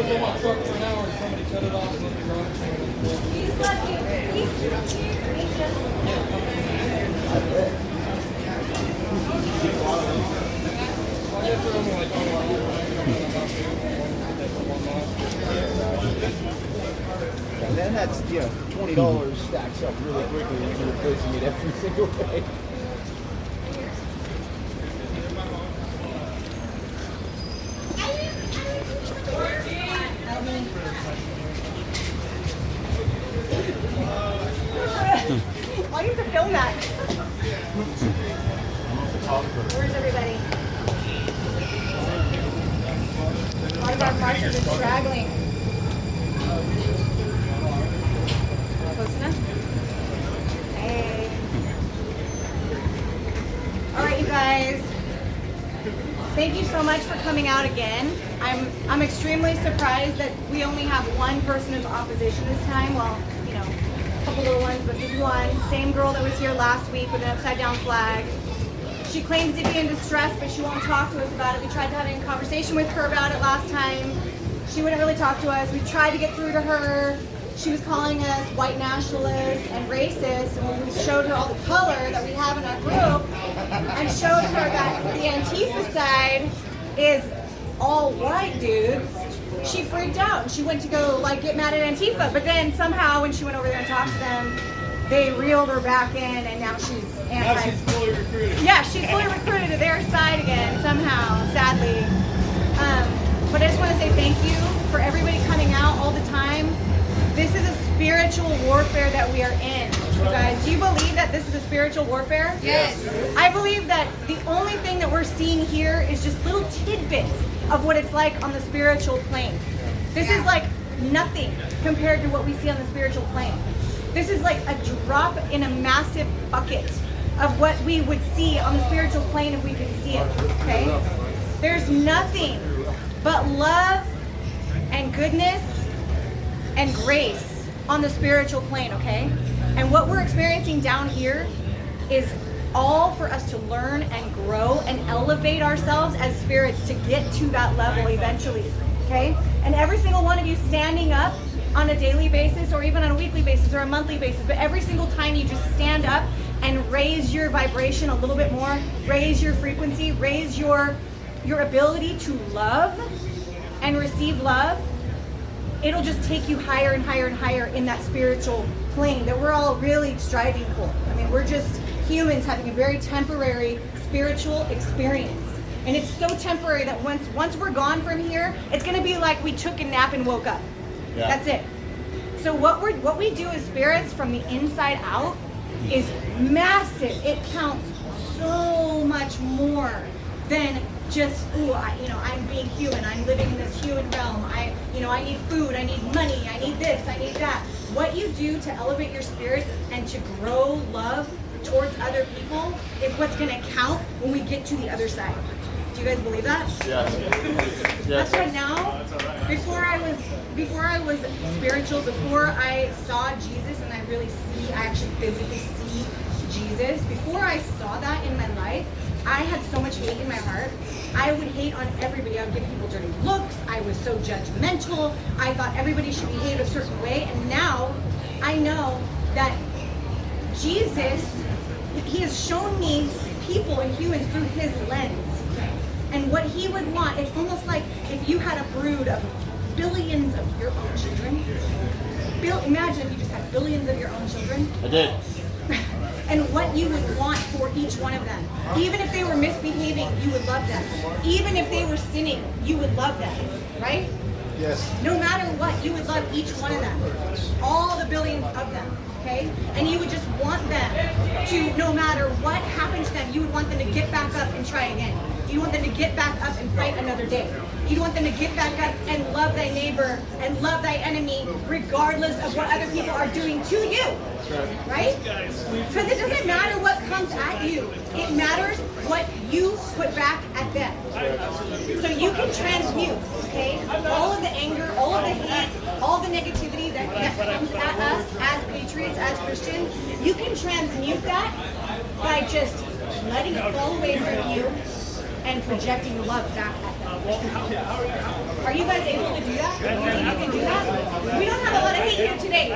And then that's, $20 stacks up really quickly when you're replacing it every single day. Why do you have to film that? Where's everybody? Why is our marchers straggling? Close enough? Hey. All right, you guys. Thank you so much for coming out again. I'm extremely surprised that we only have one person of opposition this time. Well, you know, a couple little ones, but just one. Same girl that was here last week with an upside down flag. She claims to be in distress, but she won't talk to us about it. We tried to have a conversation with her about it last time. She wouldn't really talk to us. We tried to get through to her. She was calling us white nationalists and racist, and when we showed her all the color that we have in our group, and showed her that the Antifa side is all white dudes, she freaked out, and she went to go like get mad at Antifa. But then somehow, when she went over there and talked to them, they reeled her back in, and now she's anti. Now she's fully recruited. Yeah, she's fully recruited to their side again somehow, sadly. But I just want to say thank you for everybody coming out all the time. This is a spiritual warfare that we are in. You guys, do you believe that this is a spiritual warfare? Yes. I believe that the only thing that we're seeing here is just little tidbits of what it's like on the spiritual plane. This is like nothing compared to what we see on the spiritual plane. This is like a drop in a massive bucket of what we would see on the spiritual plane if we could see it, okay? There's nothing but love and goodness and grace on the spiritual plane, okay? And what we're experiencing down here is all for us to learn and grow and elevate ourselves as spirits to get to that level eventually, okay? And every single one of you standing up on a daily basis or even on a weekly basis or a monthly basis, but every single time you just stand up and raise your vibration a little bit more, raise your frequency, raise your ability to love and receive love, it'll just take you higher and higher and higher in that spiritual plane that we're all really striving for. I mean, we're just humans having a very temporary spiritual experience. And it's so temporary that once we're gone from here, it's gonna be like we took a nap and woke up. Yeah. That's it. So what we do as spirits from the inside out is massive. It counts so much more than just, I'm being human. I'm living in this human realm. I need food. I need money. I need this. I need that. What you do to elevate your spirit and to grow love towards other people is what's going to count when we get to the other side. Do you guys believe that? Yes. That's right now. Before I was spiritual, before I saw Jesus and I actually physically see Jesus. Before I saw that in my life, I had so much hate in my heart. I would hate on everybody. I would give people dirty looks. I was so judgmental. I thought everybody should behave a certain way. And now I know that Jesus, he has shown me people and humans through his lens. And what he would want, it's almost like if you had a brood of billions of your own children. Imagine if you just had billions of your own children. I did. And what you would want for each one of them. Even if they were misbehaving, you would love them. Even if they were sinning, you would love them, right? Yes. No matter what, you would love each one of them. All the billions of them, okay? And you would just want them to, no matter what happened to them, you would want them to get back up and try again. You want them to get back up and fight another day. You want them to get back up and love thy neighbor and love thy enemy regardless of what other people are doing to you. Right? Because it doesn't matter what comes at you. It matters what you put back at them. So you can transmute, okay? All of the anger, all of the hate, all the negativity that comes at us as patriots, as Christians, you can transmute that by just letting it fall away from you and projecting love back at them. Are you guys able to do that? You think you can do that? We don't have a lot of hate here today.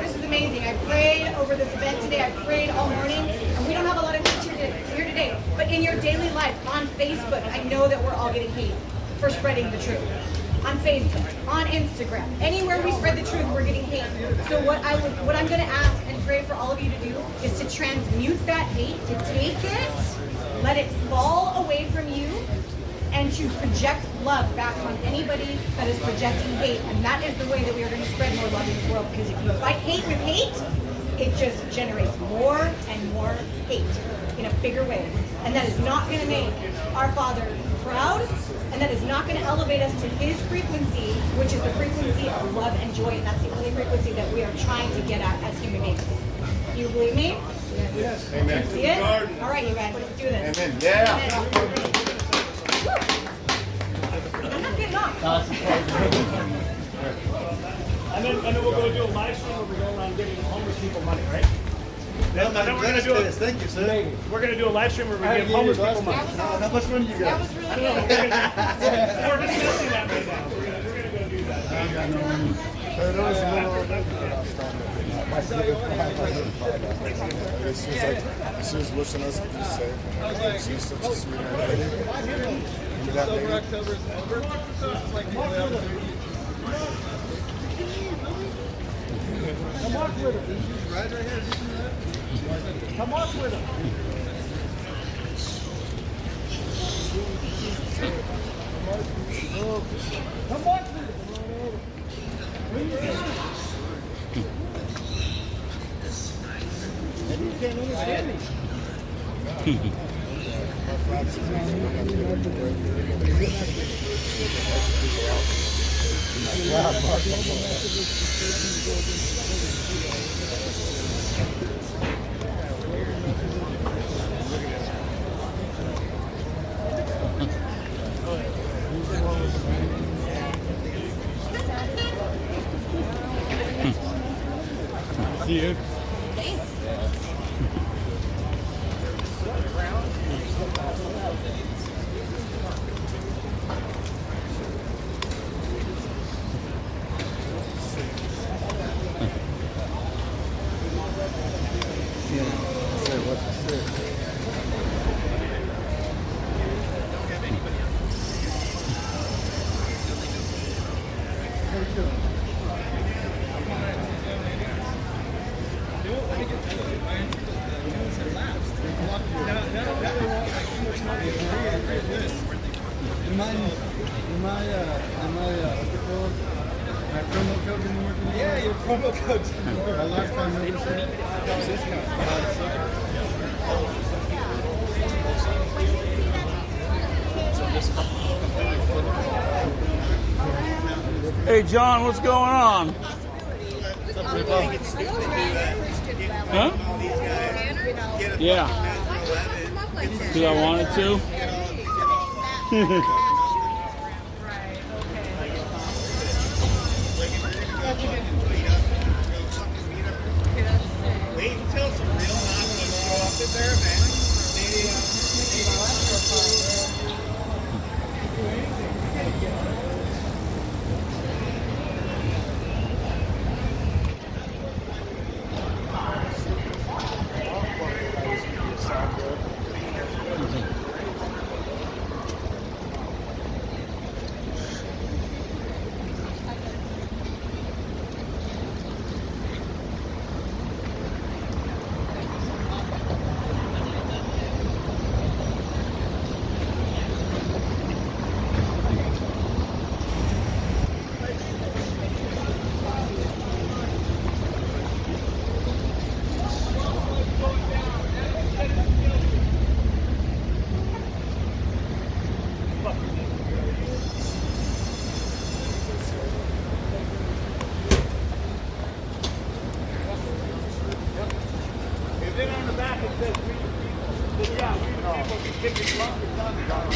This is amazing. I prayed over this event today. I prayed all morning, and we don't have a lot of hate here today. But in your daily life, on Facebook, I know that we're all getting hate for spreading the truth. On Facebook, on Instagram, anywhere we spread the truth, we're getting hate. So what I'm going to ask and pray for all of you to do is to transmute that hate, to take it, let it fall away from you, and to project love back on anybody that is projecting hate. And that is the way that we are going to spread more love in this world. Because if you fight hate with hate, it just generates more and more hate in a bigger way. And that is not going to make our Father proud, and that is not going to elevate us to his frequency, which is the frequency of love and joy. And that's the only frequency that we are trying to get at as human beings. Do you believe me? Yes. Amen. See it? All right, you guys, let's do this. Amen. Yeah. Amen. I'm not getting off. And then we're going to do a live stream where we go around giving homeless people money, right? Then we're going to do Thank you, sir. We're going to do a live stream where we give homeless people money. How much money you got? I don't know. We're discussing that right now. We're going to go do that. She's wishing us to be safe. She's such a sweetheart lady. Remember that lady? Come on with him. Come on with him. Come on with him. You can't understand me. See you. Yeah, your promo code's my lifetime membership. Hey, John, what's going on? Huh? Yeah. Because I wanted to. Wait until some real hospitals show up at their event. Then on the back it says, yeah, we can get your luck and done.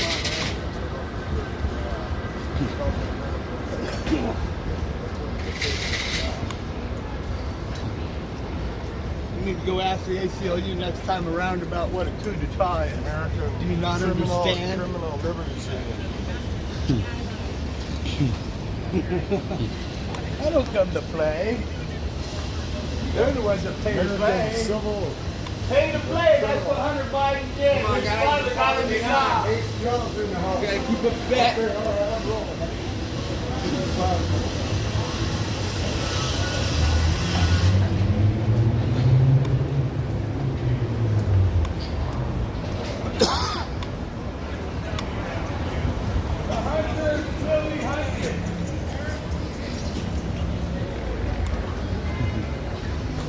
You need to go ask the ACLU next time around about what a coup d'etat is. America. Do you not understand? Criminal liberties. I don't come to play. They're the ones that pay to play. Civil. Pay to play, that's what Hunter Biden did. He started the economy now. Gotta keep a bet.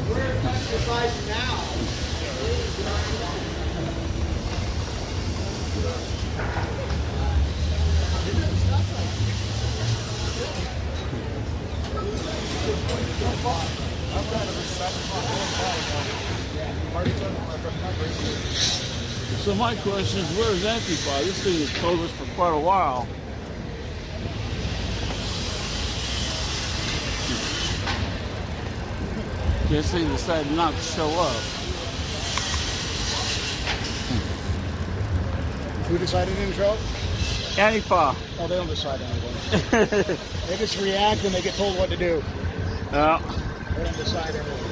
We're exercising now. So my question is, where is Antifa? This thing has told us for quite a while. Guess they decided not to show up. Who decided in show? Antifa. Oh, they don't decide anything. They just react and they get told what to do. Yeah. They don't decide anything.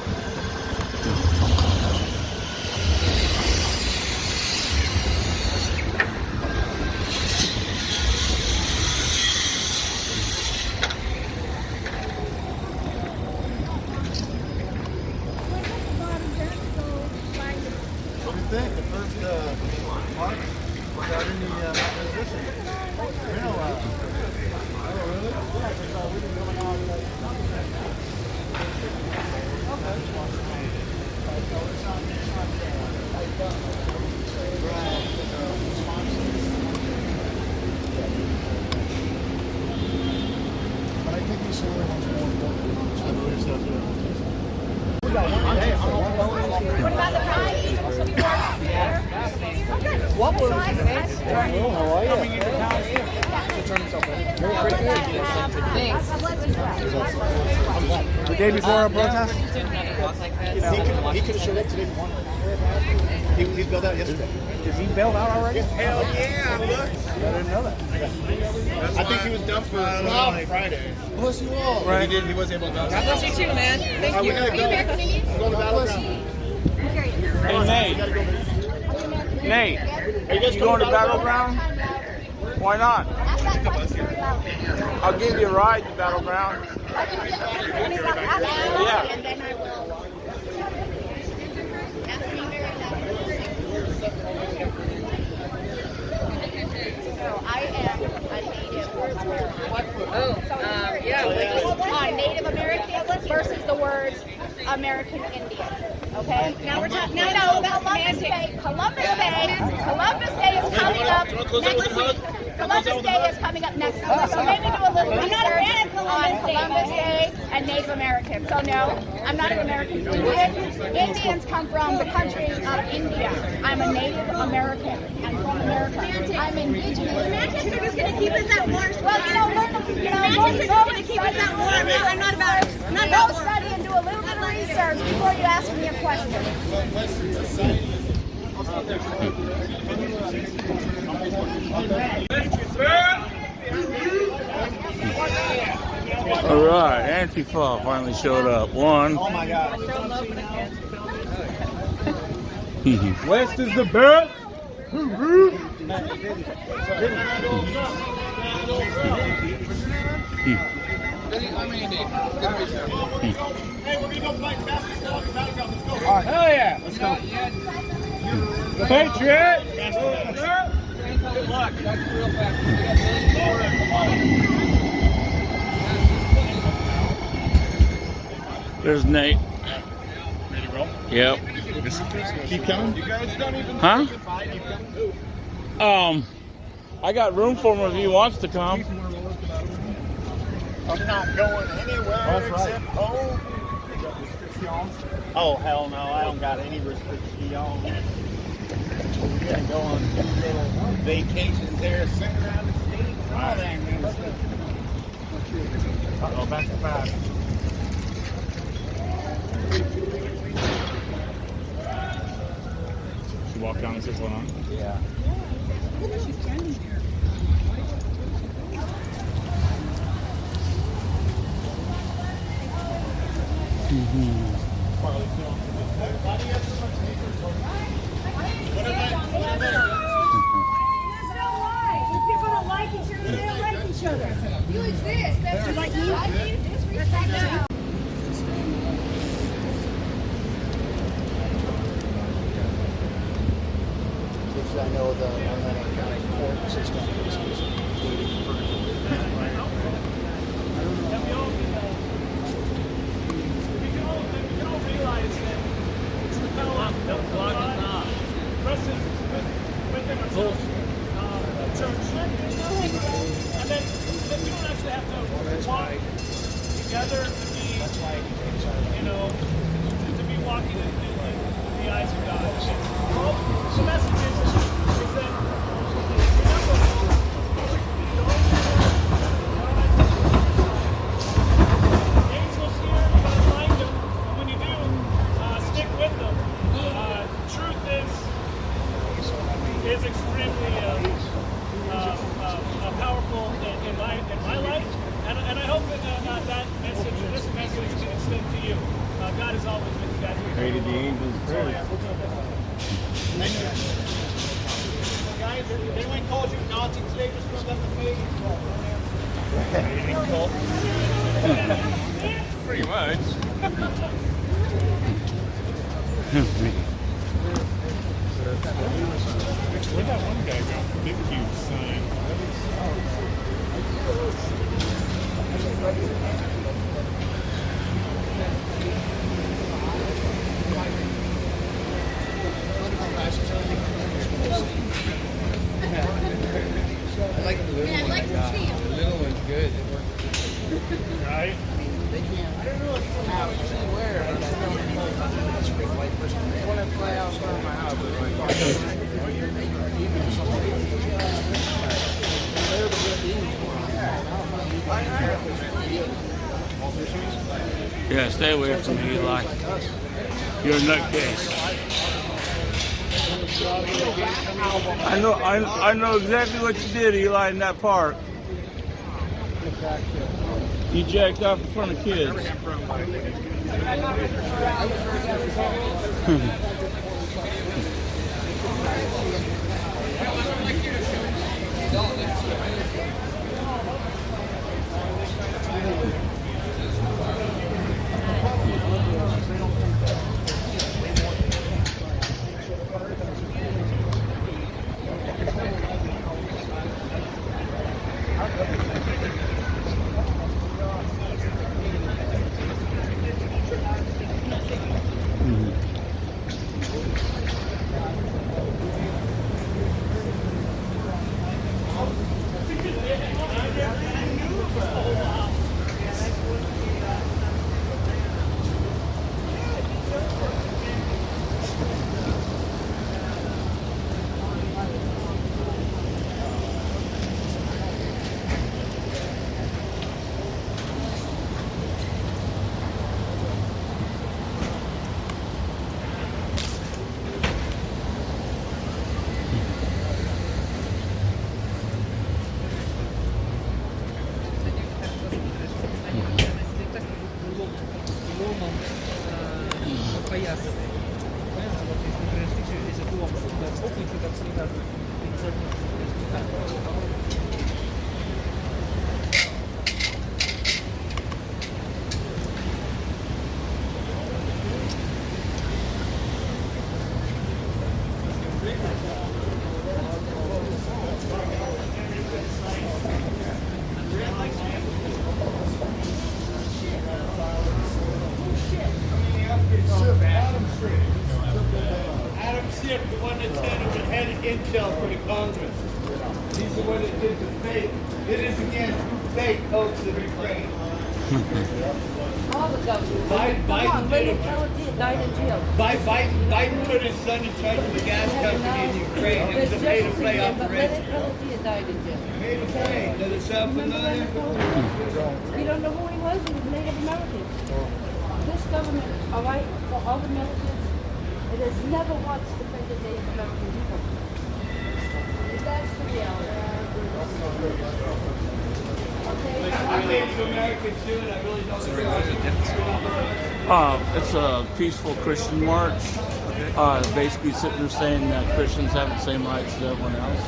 What do you think? The first march without any opposition. You know, oh, really? Yeah, because we've been going on. But I think these solar ones are more important. I believe so too. We got one day. What about the prize? What was the next? How are you? The day before our protest? He could have showed up today if he wanted. He bailed out yesterday. Is he bailed out already? Hell yeah, look. I didn't know that. I think he was done for Friday. Bless you all. Right. He was able to go. God bless you too, man. Thank you. Are you American Indian? Go to Battleground. Hey, Nate. Nate, you going to Battleground? Why not? I'll give you a ride to Battleground. Yeah. I am a Native American. Yeah. Native American versus the words American Indian. Okay? Now we're talking. Now Columbus Day. Columbus Day is coming up next week. Columbus Day is coming up next week. So maybe do a little research on Columbus Day and Native Americans. So no, I'm not an American Indian. Indians come from the country of India. I'm a Native American. I'm from America. I'm indigenous. Manchester is going to keep us at war. Well, Manchester is going to keep us at war. I'm not about it. I'm not about war. Study and do a little bit of research before you ask me a question. All right, Antifa finally showed up. One. Oh my God. West is the best. Hell yeah. Let's go. The Patriot. Good luck. There's Nate. Ready to roll? Yep. Keep coming. You guys don't even Huh? I got room for him if he wants to come. I'm not going anywhere except home. Oh, hell no. I don't got any restrictions. We're going to go on some little vacations there, sitting around the state. All that kind of stuff. Uh-oh, back to 5. She walked down and says, "Hold on." Yeah. She's standing here. People don't like each other, they don't like each other. You exist. That's You like me? disrespect now. Which I know the Orlando County court system is Together to be, you know, to be walking in the eyes of God. The message is God has always been fed. Created the angels first. Guys, if anyone calls you Nazi today, just remember that's the pagan. Pretty much. Where'd that one guy go? Big huge sign. I like the little one. The little one's good. It works. Right? They can't. I don't know if you have to see where. I don't know. That's a big white person. When I fly out in front of my house, it's like, Yeah, stay away from me, Eli. You're a nutcase. I know exactly what you did, Eli, in that park. You jacked off in front of kids. Adam Schiff, the one that said it would head intel for the Congress. He's the one that did the fake. It is against fake hoax of Ukraine. All the government. Biden did it. Died in jail. Biden put his son in charge of the gas company in Ukraine. It was a pay-to-play operation. Died in jail. Pay-to-play. Does it sound familiar? We don't know who he was. He was Native American. This government, all right, for all the militants, it has never once defended Native American people. That's the reality. I'm Native American too, and I really don't It's a peaceful Christian march. Basically sitting there saying that Christians have the same rights as everyone else.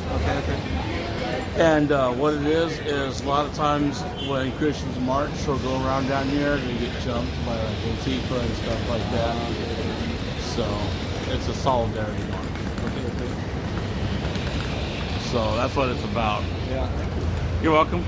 And what it is a lot of times when Christians march or go around down here, they get jumped by like Antifa and stuff like that. So it's a solidarity march. So that's what it's about. Yeah. You're welcome.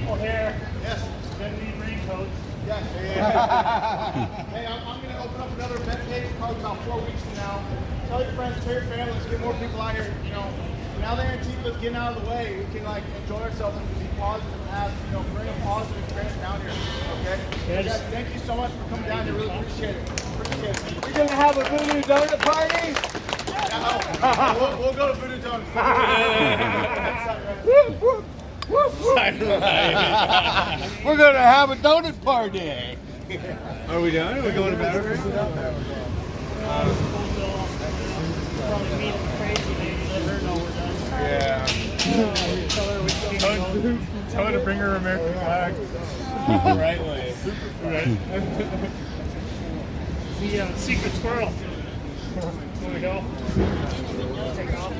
people here. Yes. Then we raincoats. Yes. Hey, I'm going to open up another event page probably about 4 weeks from now. Tell your friends, tell your families, get more people out here. You know, now that Antifa's getting out of the way, we can like enjoy ourselves and be positive and have, you know, bring a positive experience down here. Okay? Yes. Guys, thank you so much for coming down here. Really appreciate it. Appreciate it. We're gonna have a Voodoo Donut party. We'll go to Voodoo Donuts. We're gonna have a donut party. Are we done? Are we going to bed already? Probably meet the crazy lady, let her know we're done. Yeah. Tell her to bring her American flag. Right way. Right. The secret squirrel. Here we go. Take off.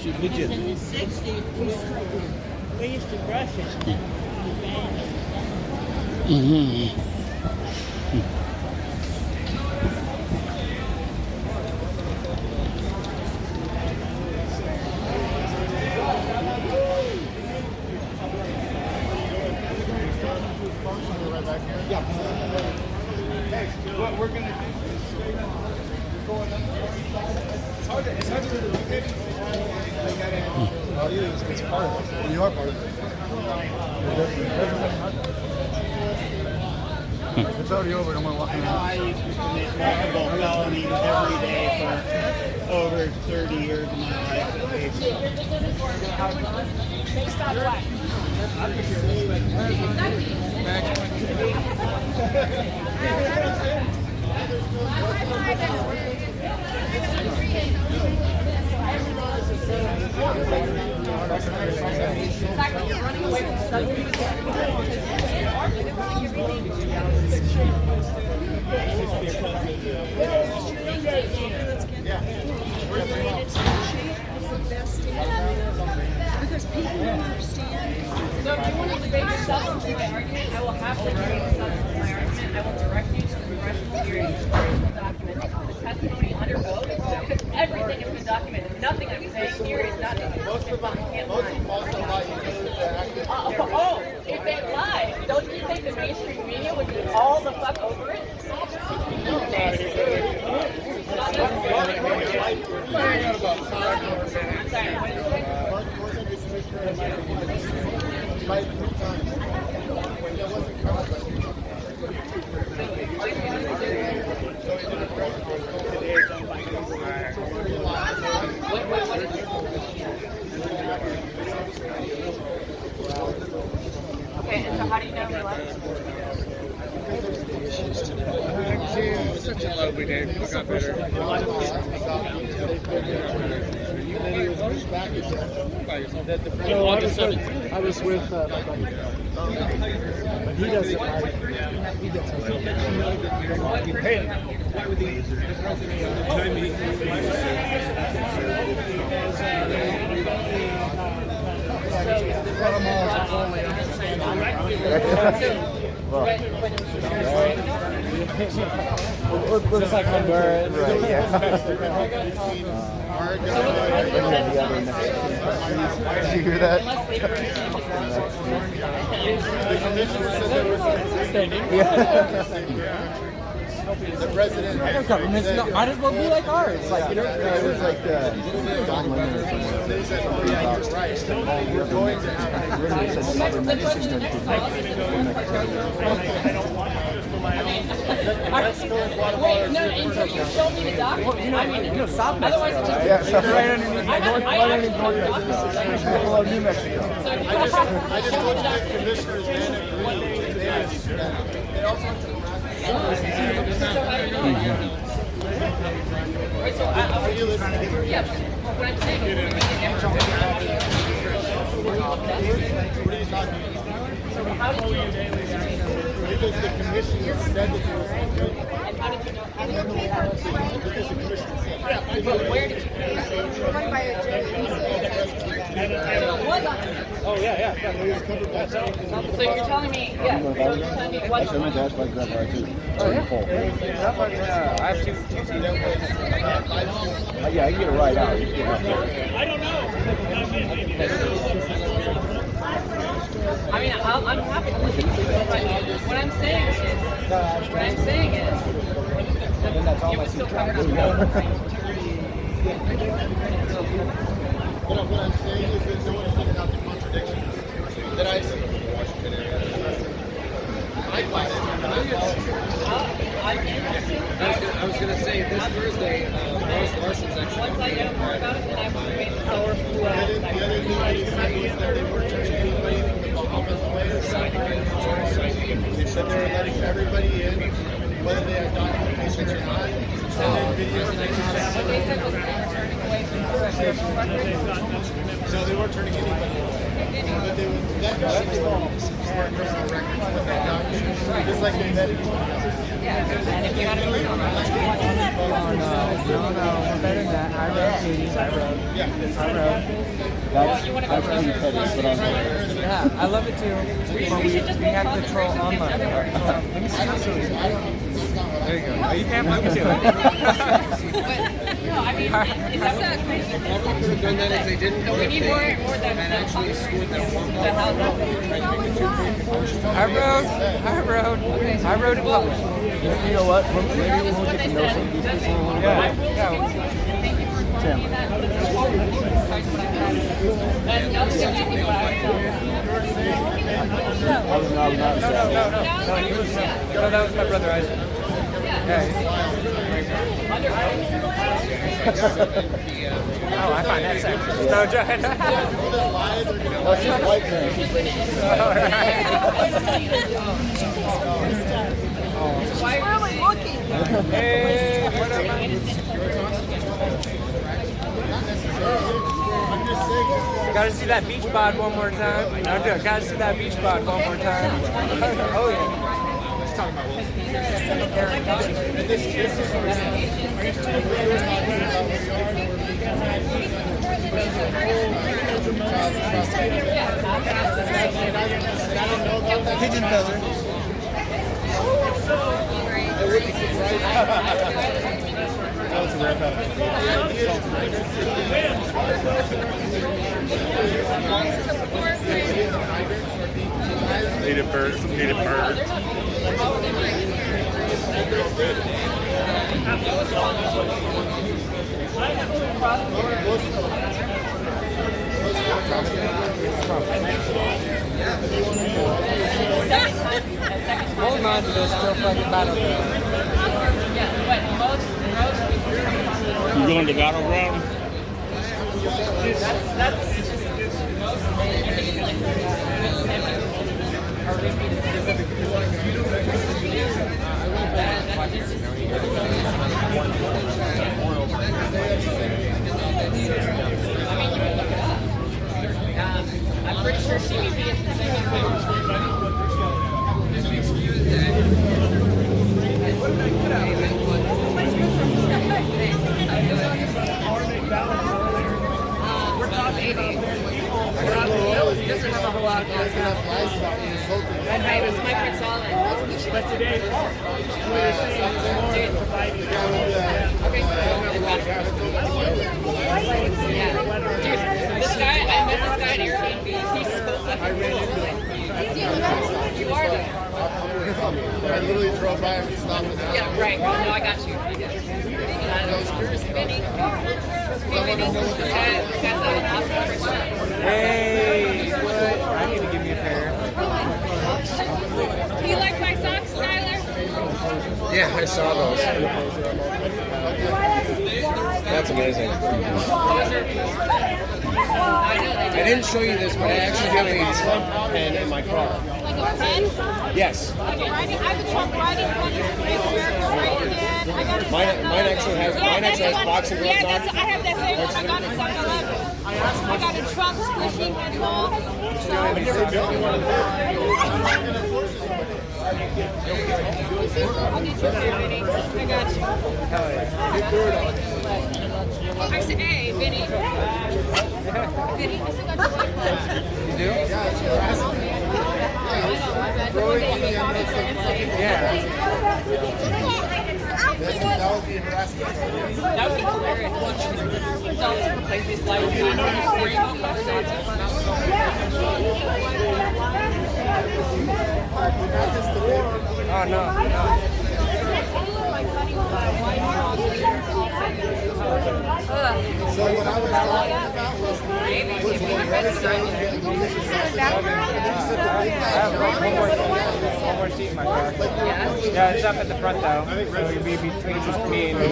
In the 60s, we used to brush it. Hey, what we're going to do is going up. It's hard to do the it's part of it. You are part of it. It's already over. I'm going to walk I know I used to commit multiple felonies every day for over 30 years of my life at least. Based on what? Because people don't understand. So if you want to debate yourself into my argument, I will have to debate yourself into my argument. I will direct you to the congressional hearings, original documents, the testimony under oath, because everything has been documented. Nothing I'm saying here is not Most of them also lie. Oh, if they lie, don't you think the mainstream media would be all the fuck over it? Okay, and so how do you know who left? Such a lovely day. We got better. No, I was with but he doesn't he gets Looks like Honduras. Right, yeah. Did you hear that? The commissioner said there was the president. Our government's not, might as well be like ours. Like, you know, it was like John Lennon or someone. They said, oh yeah, you're right. We're going to have Wait, no, until you show me the document. you know, South Mexico, Otherwise, it's just right? Yeah, so right underneath, right underneath New Mexico. I just told you that the commissioners then agreed. They also went to because the commissioner said that there was something. how did you know? Because the commissioner said. But where did you know? Oh, yeah. It was covered by So you're telling me, yeah. So you're telling me what? my dad's like grandpa too. Oh, yeah. I have two seats. Yeah, I can get a ride out. I don't know. still covered on What I'm saying is that no one's figured out the contradictions that I see in the Washington area. I was gonna say this Thursday, Morris Larson's actually going to be part of The other thing I said was that they weren't turning anybody from the Bahamas away. They said they were letting everybody in, whether they had documentations or not. And then videos and no, they weren't turning anybody away. But they would, that shit was start criminal records with that document. Just like they vetted people. And if you got to No, better than that. I wrote, Katie. I wrote. That's pretty petty, but I'm yeah, I love it too. But we have to troll online. Let me see this. There you go. Oh, you can't let me do it. No, I mean, is that crazy? Probably could have done that if they didn't. So we need more and actually scored that one goal. I wrote it public. You know what? Maybe we'll get to know some of these people. Yeah. No, that was my brother Isaac. Oh, I find that sexy. No, John. Oh, she's white man. She's really looking. Hey, what up, man? Gotta see that beach bod one more time. No, do it. Gotta see that beach bod one more time. Oh, yeah. Let's talk about Pigeon feather. That was a rare feather. Native bird. Hold on to this still fucking battleground. You going to Battleground? I'm pretty sure CBP is the same. We're top 80. Doesn't have a whole lot of gas. And hey, it was Mike McSallen. But today, we're saying more providing. Okay. Yeah. Dude, this guy, I met this guy at Airbnb. He's so fucking cool. You are though. I literally drove by and stopped and asked. Yeah, right. No, I got you. I was curious. Vinny. Hey, Vinny. This guy's an awesome person. Hey, what? I need to give you a pair. Do you like my socks, Tyler? Yeah, I saw those. That's amazing. I didn't show you this, but I actually have a Trump pen in my car. Like a pen? Yes. Okay, I have a Trump writing pen. Mine actually has boxing gloves on. I have that same one. I got it 7-Eleven. I got a Trump squishy pen ball. I'll get you a Vinny. I got you. I said, hey, Vinny. Vinny, I still got the white one. You do? Yeah. That would be harassment. That would be hilarious. Don't replace this life. Oh, no. One more seat in my car. Yeah, it's up at the front though. So you'll be between just me and you.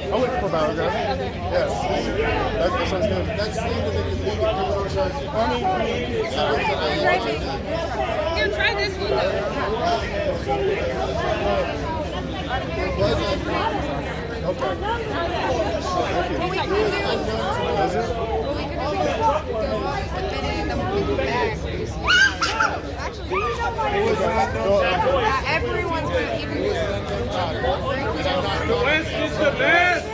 I went for Battleground. Yes. That sounds good. That's the thing that they can leave it. Here, try this one though. Okay. What we can do is everyone's going to keep it. The West is the best.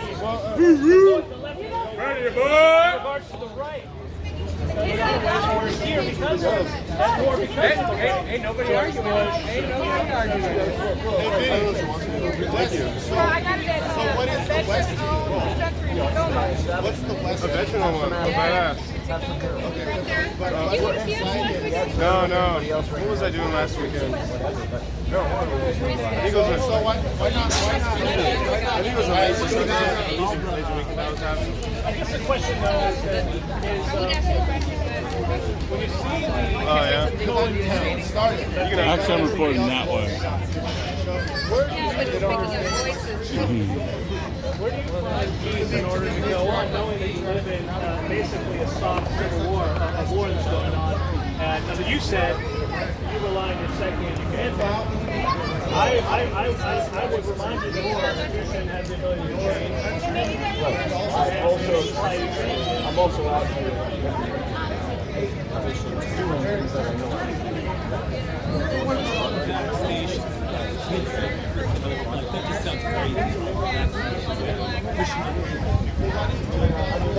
Ready, boy. March to the right. Here because of more because of Ain't nobody arguing. Ain't nobody arguing. Thank you. So I got it at what is the West? What's the West? A veteran one. Badass. No. What was I doing last weekend? Eagles are so why not? I think it was a lazy weekend I was having. I guess the question though is when you see the Actually, I'm recording that way. where do you find peace in order to go on, knowing that you live in basically a soft civil war, a war that's going on? And now you said you rely on your second and you can answer. I would remind you that the Christian has the ability to change. I'm also out here.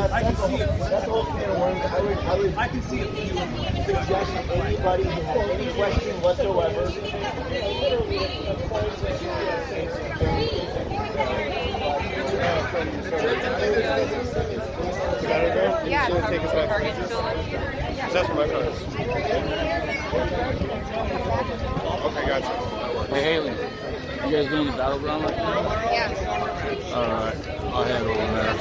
I can see it. That's the whole can of worms. I can see it. Suggest anybody who has any question whatsoever. Yeah. Take us back. That's for my cards. Okay, gotcha. Hey, Haley, you guys doing the Battleground right now? Yeah. All right, I'll head over there.